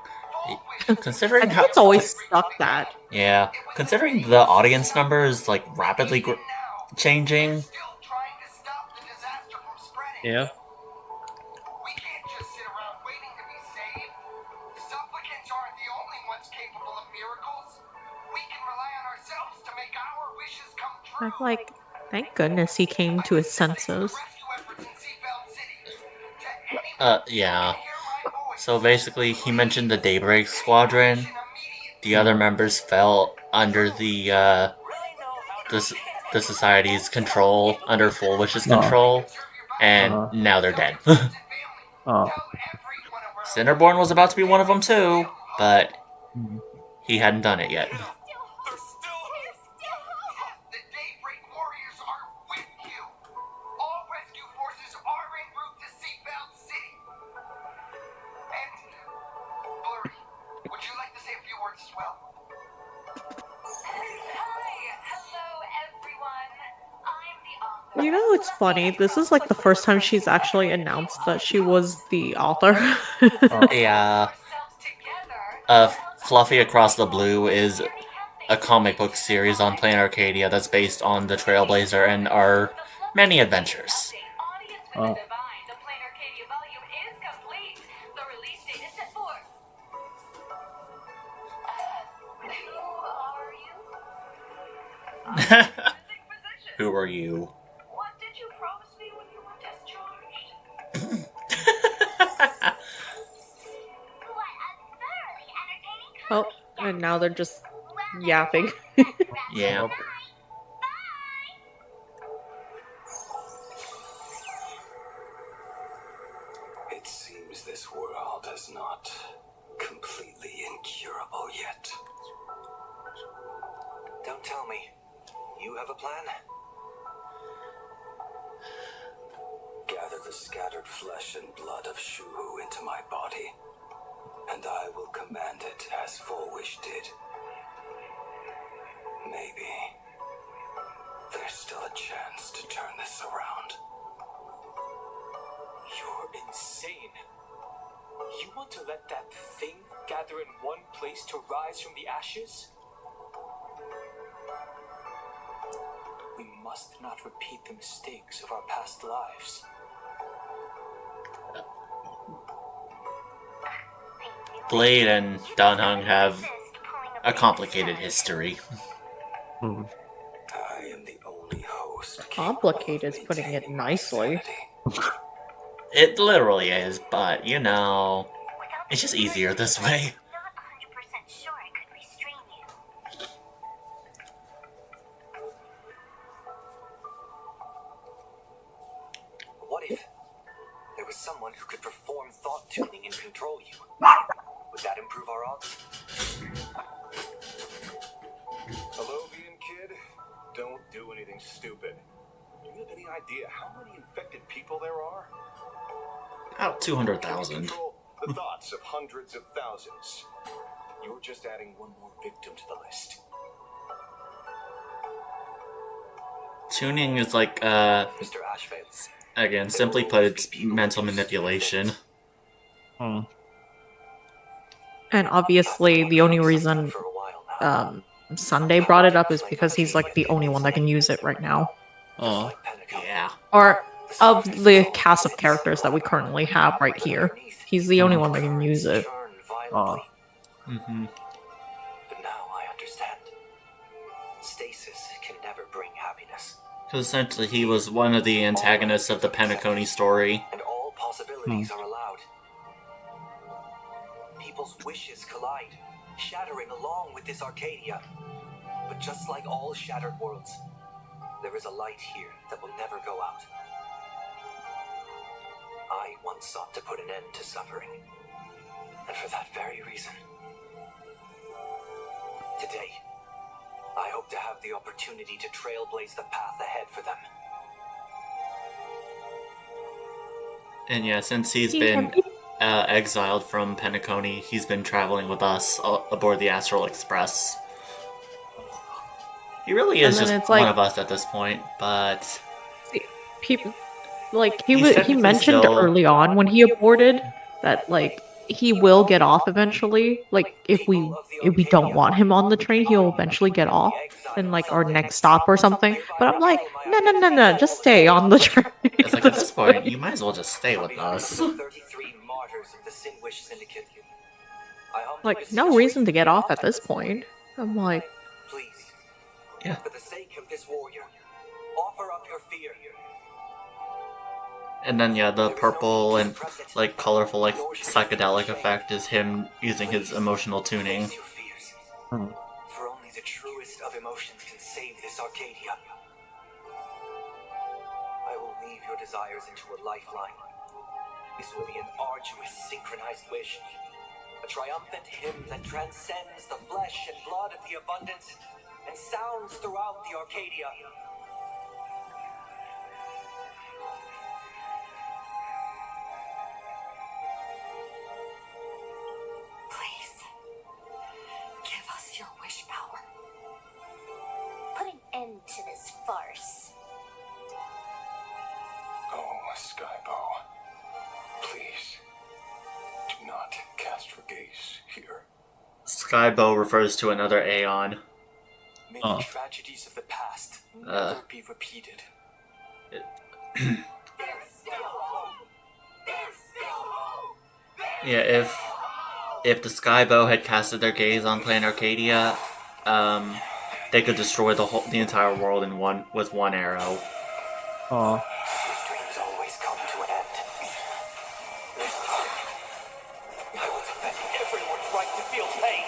I considering think how, it's always stuck that. yeah, considering the audience number is like rapidly changing. Still trying to stop the disaster from spreading. Yeah. We can't just sit around waiting to be saved. Supplicants aren't the only ones capable of miracles. We can rely on ourselves to make our wishes come true. I'm like, thank goodness he came to his senses. Yeah. So basically, he mentioned the Daybreak Squadron. The other members fell under the Society's control, under Full Wish's control, and now they're dead. Cinderborn was about to be one of them too, but he hadn't done it yet. There's still hope. The Daybreak Warriors are with you. All rescue forces are en route to Seatbelt City. And Blurry, would you like to say a few words as well? Hello everyone. I'm the author. You know, it's funny. This is like the first time she's actually announced that she was the author. Yeah. Fluffy Across the Blue is a comic book series on Planet Arcadia that's based on the Trailblazer and our many adventures. The Planet Arcadia volume is complete. The release date is set for. Who are you? Who are you? What did you promise me when you were discharged? What a thoroughly entertaining Oh, and now they're just yapping. Yeah. It seems this world is not completely incurable yet. Don't tell me. You have a plan? Gather the scattered flesh and blood of Shuhu into my body, and I will command it as Full Wish did. Maybe there's still a chance to turn this around. You're insane. You want to let that thing gather in one place to rise from the ashes? We must not repeat the mistakes of our past lives. Blade and Danhung have a complicated history. I am the only host. Complicated is putting it nicely. It literally is, but you know, it's just easier this way. Not 100% sure I could restrain you. What if there was someone who could perform thought tuning and control you? Would that improve our odds? Hello, Vian Kid. Don't do anything stupid. Do you have any idea how many infected people there are? About 200,000. Control the thoughts of hundreds of thousands. You're just adding one more victim to the list. Tuning is like, Mr. Ashvale. again, simply put, it's mental manipulation. And obviously, the only reason For a while now. Sunday brought it up is because he's like the only one that can use it right now. Oh, yeah. Or of the cast of characters that we currently have right here, he's the only one that can use it. Mm-hmm. But now I understand. Stasis can never bring happiness. Because essentially he was one of the antagonists of the Penacony story. And all possibilities are allowed. People's wishes collide, shattering along with this Arcadia. But just like all shattered worlds, there is a light here that will never go out. I once sought to put an end to suffering, and for that very reason, today, I hope to have the opportunity to trailblaze the path ahead for them. And yeah, since he's been exiled from Penacony, he's been traveling with us aboard the Astral Express. He really is just one of us at this point, but people he mentioned early on when he aborted that he will get off eventually. Like if we don't want him on the train, he'll eventually get off in our next stop or something. But I'm like, no, just stay on the train. It's like at this point, you might as well just stay with us. 33 martyrs of the Sinwish Syndicate. No reason to get off at this point. I'm like, please, yeah. For the sake of this warrior, offer up your fear. And then yeah, the purple and colorful psychedelic effect is him using his emotional tuning. For only the truest of emotions can save this Arcadia. I will weave your desires into a lifeline. This will be an arduous, synchronized wish. A triumphant hymn that transcends the flesh and blood of the abundance and sounds throughout the Arcadia. Please, give us your wish power. Put an end to this farce. Oh, Skybow. Please, do not cast for gaze here. Skybow refers to another Aeon. May the tragedies of the past never be repeated. Yeah, if the Skybow had casted their gaze on Planet Arcadia, they could destroy the entire world with one arrow. Dreams always come to an end. This time, I will defend everyone's right to feel pain.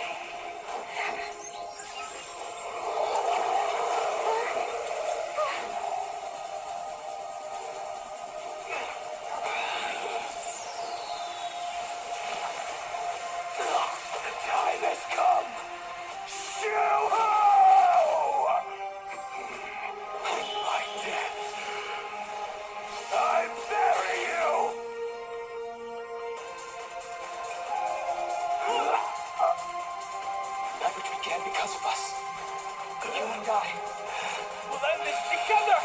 The time has come. Shoo-ho! My death. I bury you! That which began because of us. You and I will end this together!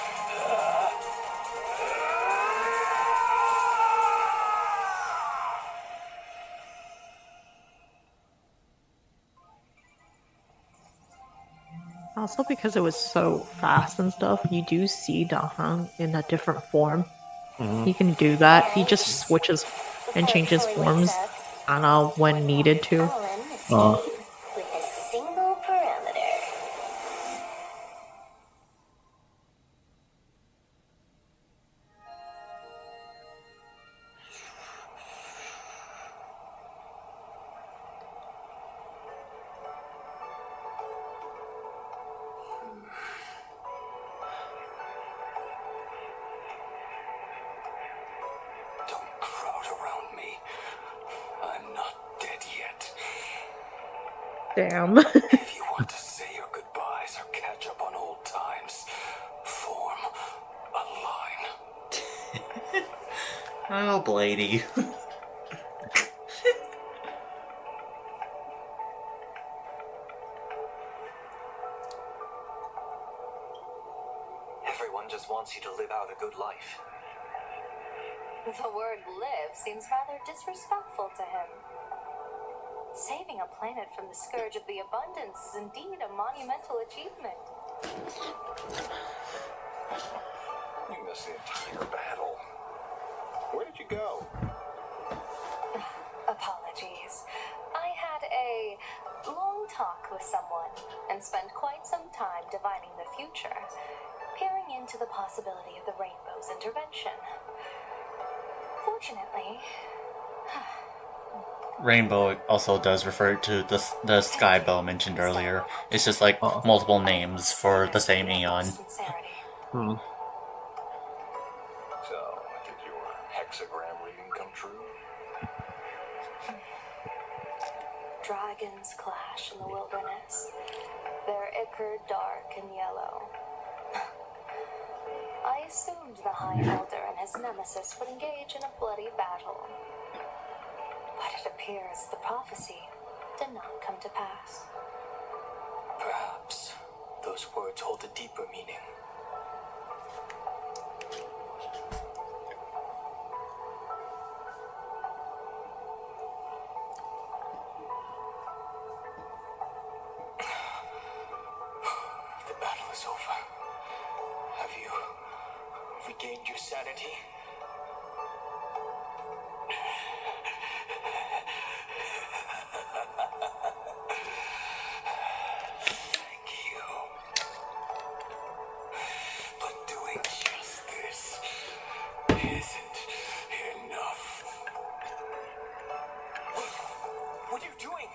also because it was so fast and stuff, you do see Dahang in a different form. He can do that. He just switches and changes forms, when needed to. With a single parameter. Don't crowd around me. I'm not dead yet. Damn. If you want to say your goodbyes or catch up on old times, form a line. Oh, Blady. Everyone just wants you to live out a good life. The word live seems rather disrespectful to him. Saving a planet from the scourge of the abundance is indeed a monumental achievement. You missed the entire battle. Where did you go? Apologies. I had a long talk with someone and spent quite some time divining the future, peering into the possibility of the Rainbow's intervention. Fortunately, rainbow also does refer to the sky bow mentioned earlier. It's just like Oh. multiple names for the same Aeon. Sincerity. Hmm. So, did your hexagram reading come true? Dragons clash in the wilderness. Their ichor dark and yellow. I assumed the High Elder and his nemesis would engage in a bloody battle. But it appears the prophecy did not come to pass. Perhaps those words hold a deeper meaning. The battle is over. Have you regained your sanity? Thank you. But doing just this isn't enough. What are you doing?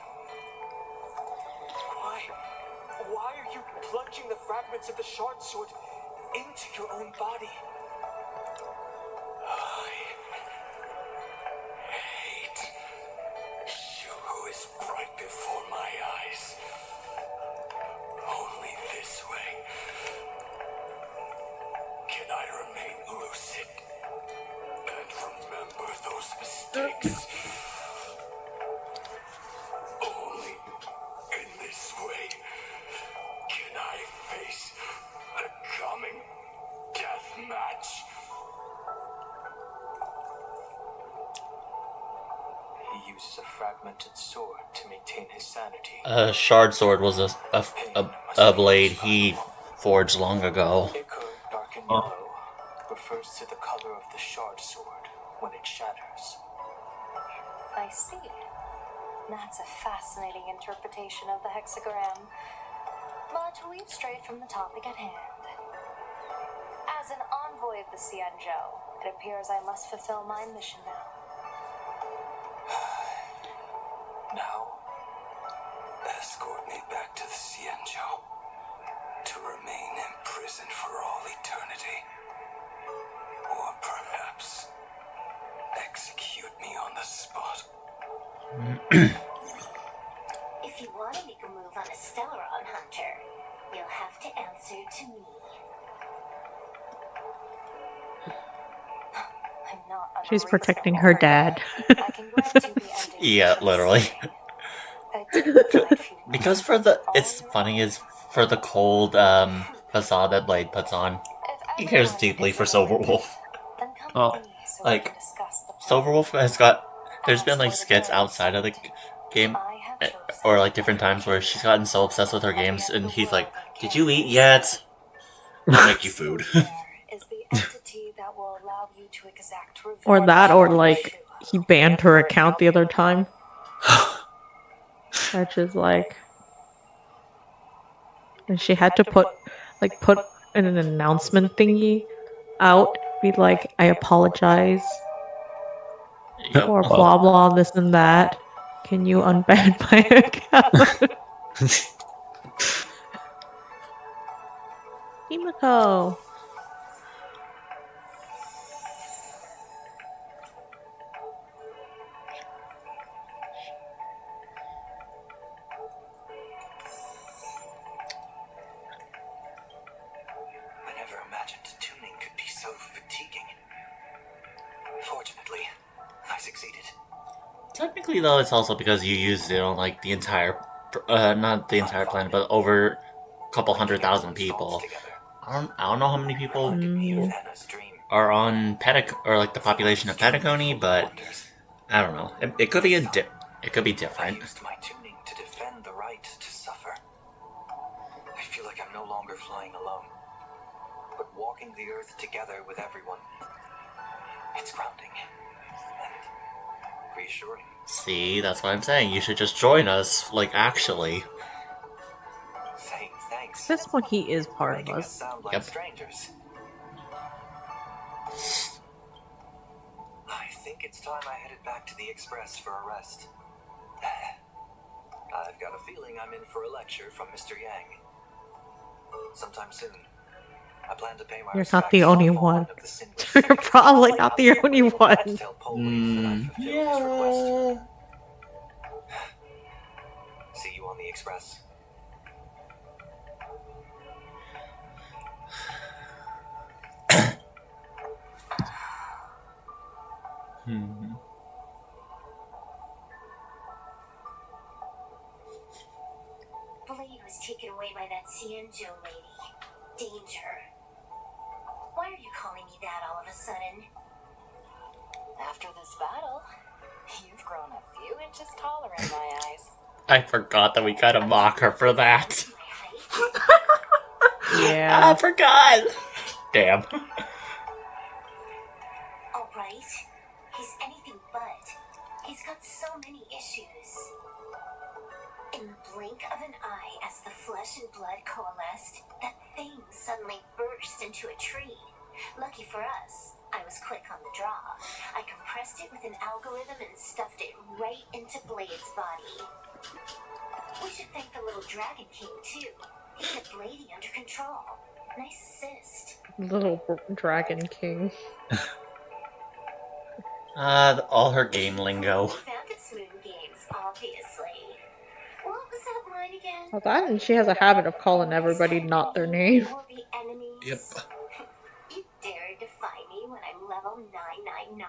Why are you plunging the fragments of the shard sword into your own body? I hate you who is right before my eyes. Only this way can I remain lucid and remember those mistakes. Only in this way can I face a coming death match. He uses a fragmented sword to maintain his sanity. Shard sword was a blade he forged long ago. Ichor, dark and Oh. yellow, refers to the color of the shard sword when it shatters. I see. That's a fascinating interpretation of the hexagram. But to leave straight from the topic at hand. As an envoy of the Xianzhou, it appears I must fulfill my mission now. Now, Escort me back to the Xianzhou to remain imprisoned for all eternity. Or perhaps execute me on the spot. If you want to make a move on a Stellaron Hunter, you'll have to answer to me. I'm not She's protecting unreasonable. her dad. I can grant you the ending. Yeah, literally. I did what I'd feel. Because it's funny is for the cold facade that Blade puts on, he cares deeply for Silverwolf. Then come Oh. with me so we Like, can discuss the plan. Silverwolf has got, there's been like skits outside of the game, I have chosen or like different times where she's gotten so obsessed with her games, and he's like, "Did you eat yet? I'll make you food." is the entity that will allow you to exact Or revenge that, or on like Yeshua. he banned her account the other time. Which is like, and she had to put an announcement thingy out, be like, I apologize Yep. or blah blah this and that. Can you unban my account? Himiko. I never imagined tuning could be so fatiguing. Fortunately, I succeeded. Technically, though, it's also because you used it on like the entire, not the entire planet, but over a couple 100,000 people. I don't know how many people are on or like the population of Petacony, but I don't know. It could be it could be I different. used my tuning to defend the right to suffer. I feel like I'm no longer flying alone, but walking the earth together with everyone. It's grounding and reassuring. See, that's what I'm saying. You should just join us, like actually. Thanks. This one he is part of Making us us. sound like Yep. strangers. I think it's time I headed back to the Express for a rest. I've got a feeling I'm in for a lecture from Mr. Yang. Sometime soon. I plan to pay my You're not the only one. of the sinless You're probably not the only one. tell Polwave that I fulfilled his request. See you on the express. Blade was taken away by that Cienjo lady. Danger. Why are you calling me that all of a sudden? After this battle, you've grown a few inches taller in my eyes. I forgot that we gotta mock her for that. Yeah. I forgot! Damn. Alright. He's anything but. He's got so many issues. In the blink of an eye, as the flesh and blood coalesced, that thing suddenly burst into a tree. Lucky for us, I was quick on the draw. I compressed it with an algorithm and stuffed it right into Blade's body. We should thank the little Dragon King, too. He kept Bladey under control. Nice assist. Little Dragon King. All her game lingo. Fantasy Moon games, obviously. What was that line again? Well, that and she has a habit of calling everybody not their name. Or be enemies? Yep. You dare defy me when I'm level 999?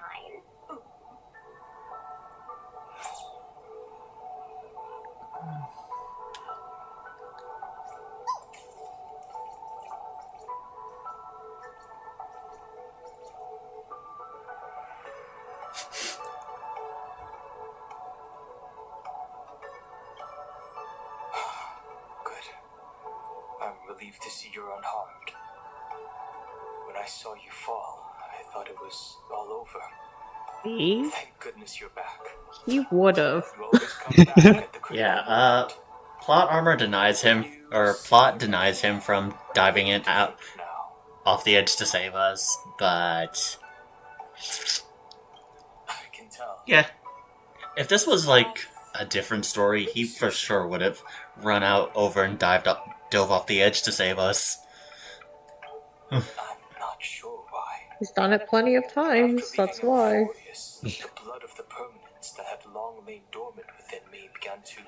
Good. I'm relieved to see you're unharmed. When I saw you fall, I thought it was all over. See? Thank goodness you're back. He would've. You always come back at the critical Yeah, moment. Plot denies him from diving in out Now, off the edge to save us, but I can tell. yeah. If this was like a different story, he for sure would have run out over and dove off the edge to save us. I'm not sure why. He's done it plenty of times, After that's leaving why. Euphorius, the blood of the permanence that had long lain dormant within me began to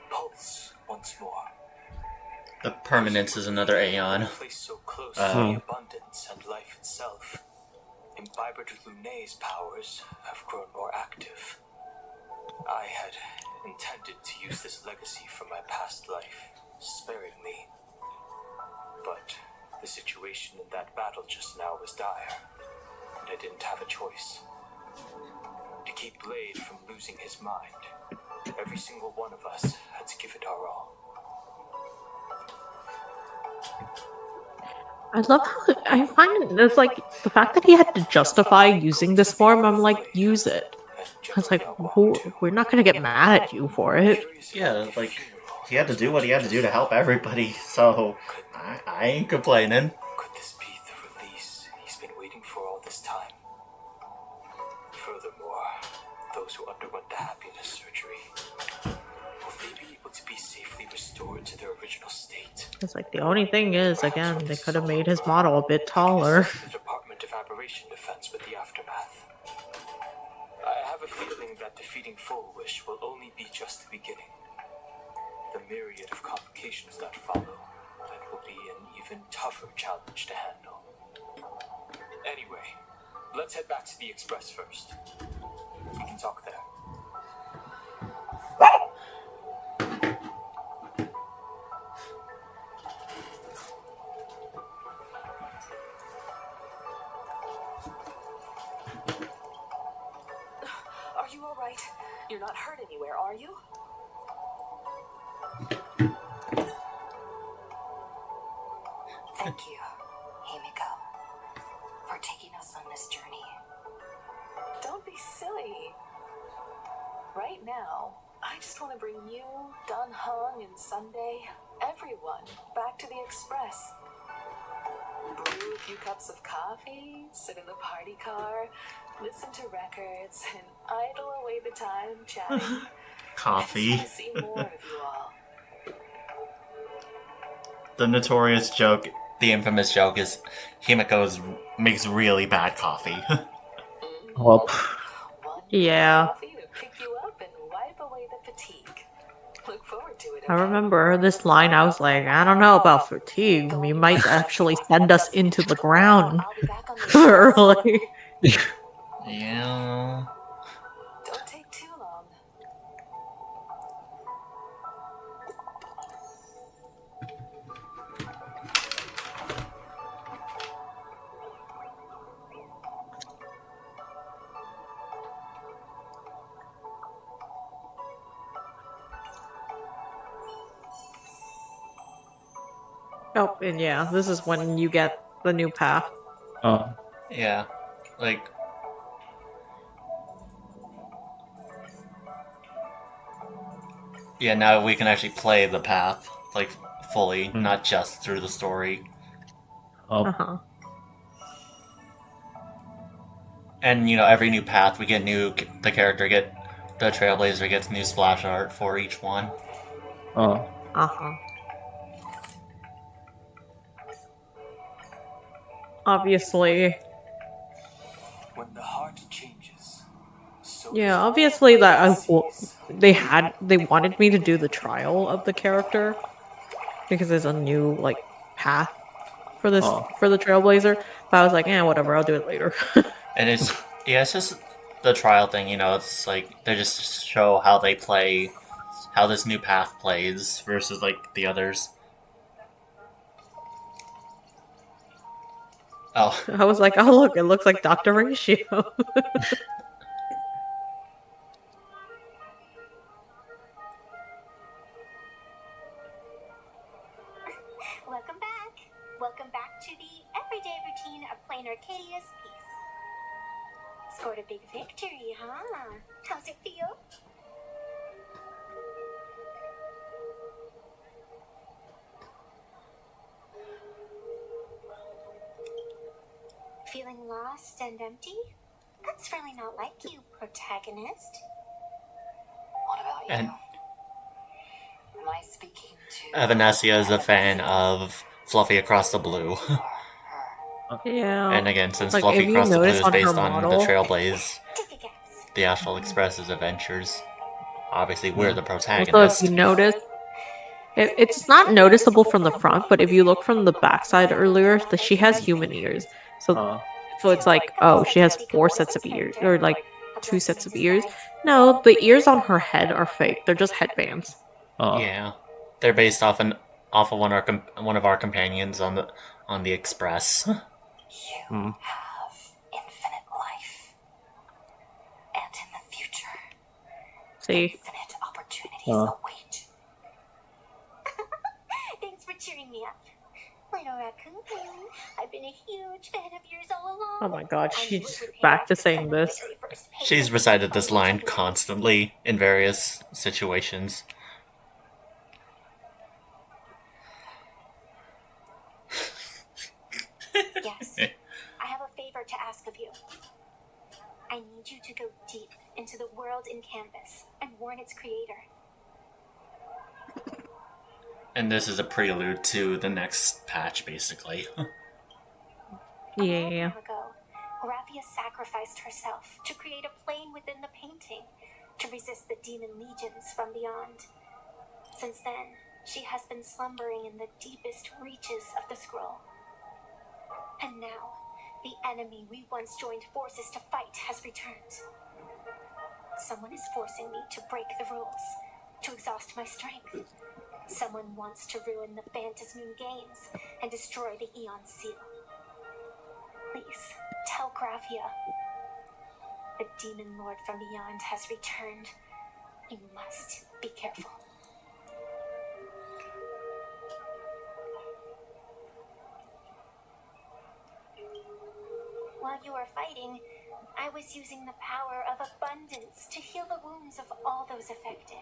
pulse once more. The permanence is another Aeon. A place so close to the abundance and life itself. Imbibed Lune's powers have grown more active. I had intended to use this legacy from my past life, sparingly. But the situation in that battle just now was dire, and I didn't have a choice. To keep Blade from losing his mind, every single one of us had to give it our all. I love how I find it's like the fact that he had to justify using this form. I'm like, use it. I was like, we're not gonna get mad at you for it. Yeah, like, he had to do what he had to do to help everybody, so I ain't complaining. Could this be the release he's been waiting for all this time? Furthermore, those who underwent the happiness surgery, will they be able to be safely restored to their original state? It's like the only thing is, again, they could have made his model a bit taller. The Department of Aberration Defense with the aftermath. I have a feeling that defeating Full Wish will only be just the beginning. The myriad of complications that follow, it will be an even tougher challenge to handle. Anyway, let's head back to the Express first. We can talk there. Are you alright? You're not hurt anywhere, are you? Thank you, Himiko, for taking us on this journey. Don't be silly. Right now, I just want to bring you, Dun Hung, and Sunday, everyone, back to the Express. Brew a few cups of coffee, sit in the party car, listen to records, and idle away the time chatting. Coffee. I just want to see more of you all. The notorious joke, the infamous joke is Himiko makes really bad coffee. Well, One Yeah. cup of coffee to pick you up and wipe away the fatigue. Look forward to it. I okay? remember this line. I was like, I don't know about fatigue. You might actually send us into the ground I'll be back on the show early. Yeah. Don't take too long. Oh, and yeah, this is when you get the new path. Yeah. Like, yeah, now we can actually play the path, like, fully, not just through the story. Uh-huh. And, every new path, we get the Trailblazer gets new splash art for each one. Uh-huh. Obviously. When the heart changes, so Yeah, obviously that they wanted me to do the trial of the character because there's a new like path for this for the Trailblazer. But I was like, whatever, I'll do it later. And it's just the trial thing, it's like they just show how they play, how this new path plays versus like the others. Oh. I was like, oh look, it looks like Dr. Ratio. Welcome back. Welcome back to the everyday routine of plain Arcadia's peace. Scored a big victory, huh? How's it feel? Feeling lost and empty? That's really not like you, protagonist. What about you? And Am I speaking to Evanesia is a fan of Fluffy Across the Blue. Yeah. And again, since Like, Fluffy if you Across the Blue notice is on her based on the model- Trailblaze, the Astral Express's adventures, obviously we're the Also, if protagonist. you notice, it's not noticeable from the front, but if you look from the backside earlier, that she has human ears. So it's like, oh, she has 4 sets of ears, or like 2 sets of ears. No, the ears on her head are fake. They're just headbands. Yeah, they're based off of one of our companions on the Express. You have infinite life. And in the future, See? infinite opportunities await. Thanks for cheering me up. Little raccoon, I've been a huge fan of yours all along. Oh my god, she's back to saying this. She's recited this line constantly in various situations. Yes, I have a favor to ask of you. I need you to go deep into the world in Canvas and warn its creator. And this is a prelude to the next patch, basically. Yeah. A long time ago, Raphia sacrificed herself to create a plane within the painting to resist the demon legions from beyond. Since then, she has been slumbering in the deepest reaches of the scroll. And now, the enemy we once joined forces to fight has returned. Someone is forcing me to break the rules, to exhaust my strength. Someone wants to ruin the Phantasmoon Games and destroy the Eon Seal. Please, tell Graphia. The demon lord from beyond has returned. You must be careful. While you were fighting, I was using the power of abundance to heal the wounds of all those affected.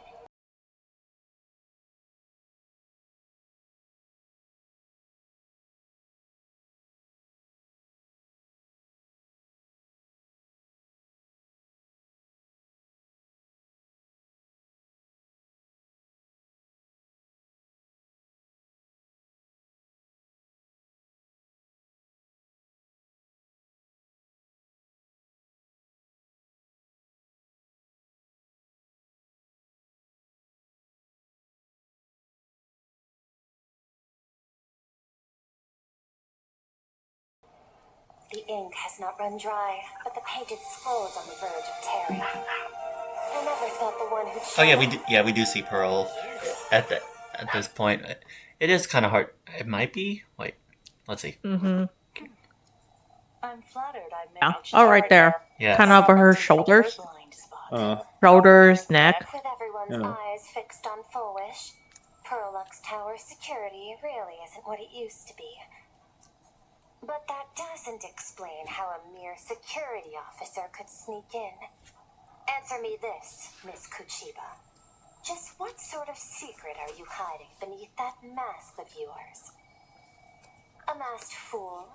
The ink has not run dry, but the painted scrolls on the verge of tearing. I never thought the one who. Oh yeah, we do see Pearl at this point. It is kind of hard. It might be. Wait, let's see. Mm-hmm. I'm flattered I Yeah. managed Oh, right there. Yeah. Kind of over her shoulders. blind spot. Shoulders, neck. With everyone's eyes fixed on Full Wish, Pearlux Tower security really isn't what it used to be. But that doesn't explain how a mere security officer could sneak in. Answer me this, Miss Kuchiba. Just what sort of secret are you hiding beneath that mask of yours? A masked fool?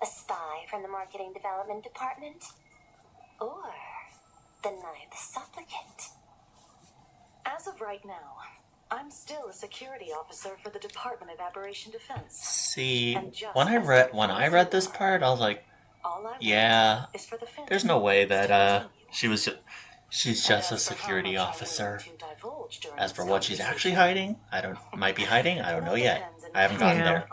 A spy from the Marketing Development Department? Or the Ninth Supplicant? As of right now, I'm still a security officer for the Department of Aberration Defense. See, when I read this part, I was like, yeah, there's no way that she's just a security officer. As for what she's actually hiding, I don't know yet. I haven't gotten there.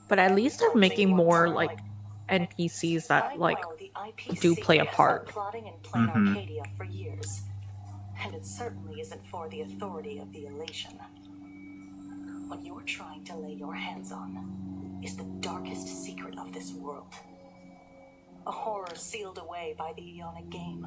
But at least they're making more like NPCs that like do play a part. Plotting and plan Arcadia for years. And it certainly isn't for the authority of the elation. What you're trying to lay your hands on is the darkest secret of this world. A horror sealed away by the Ionic game.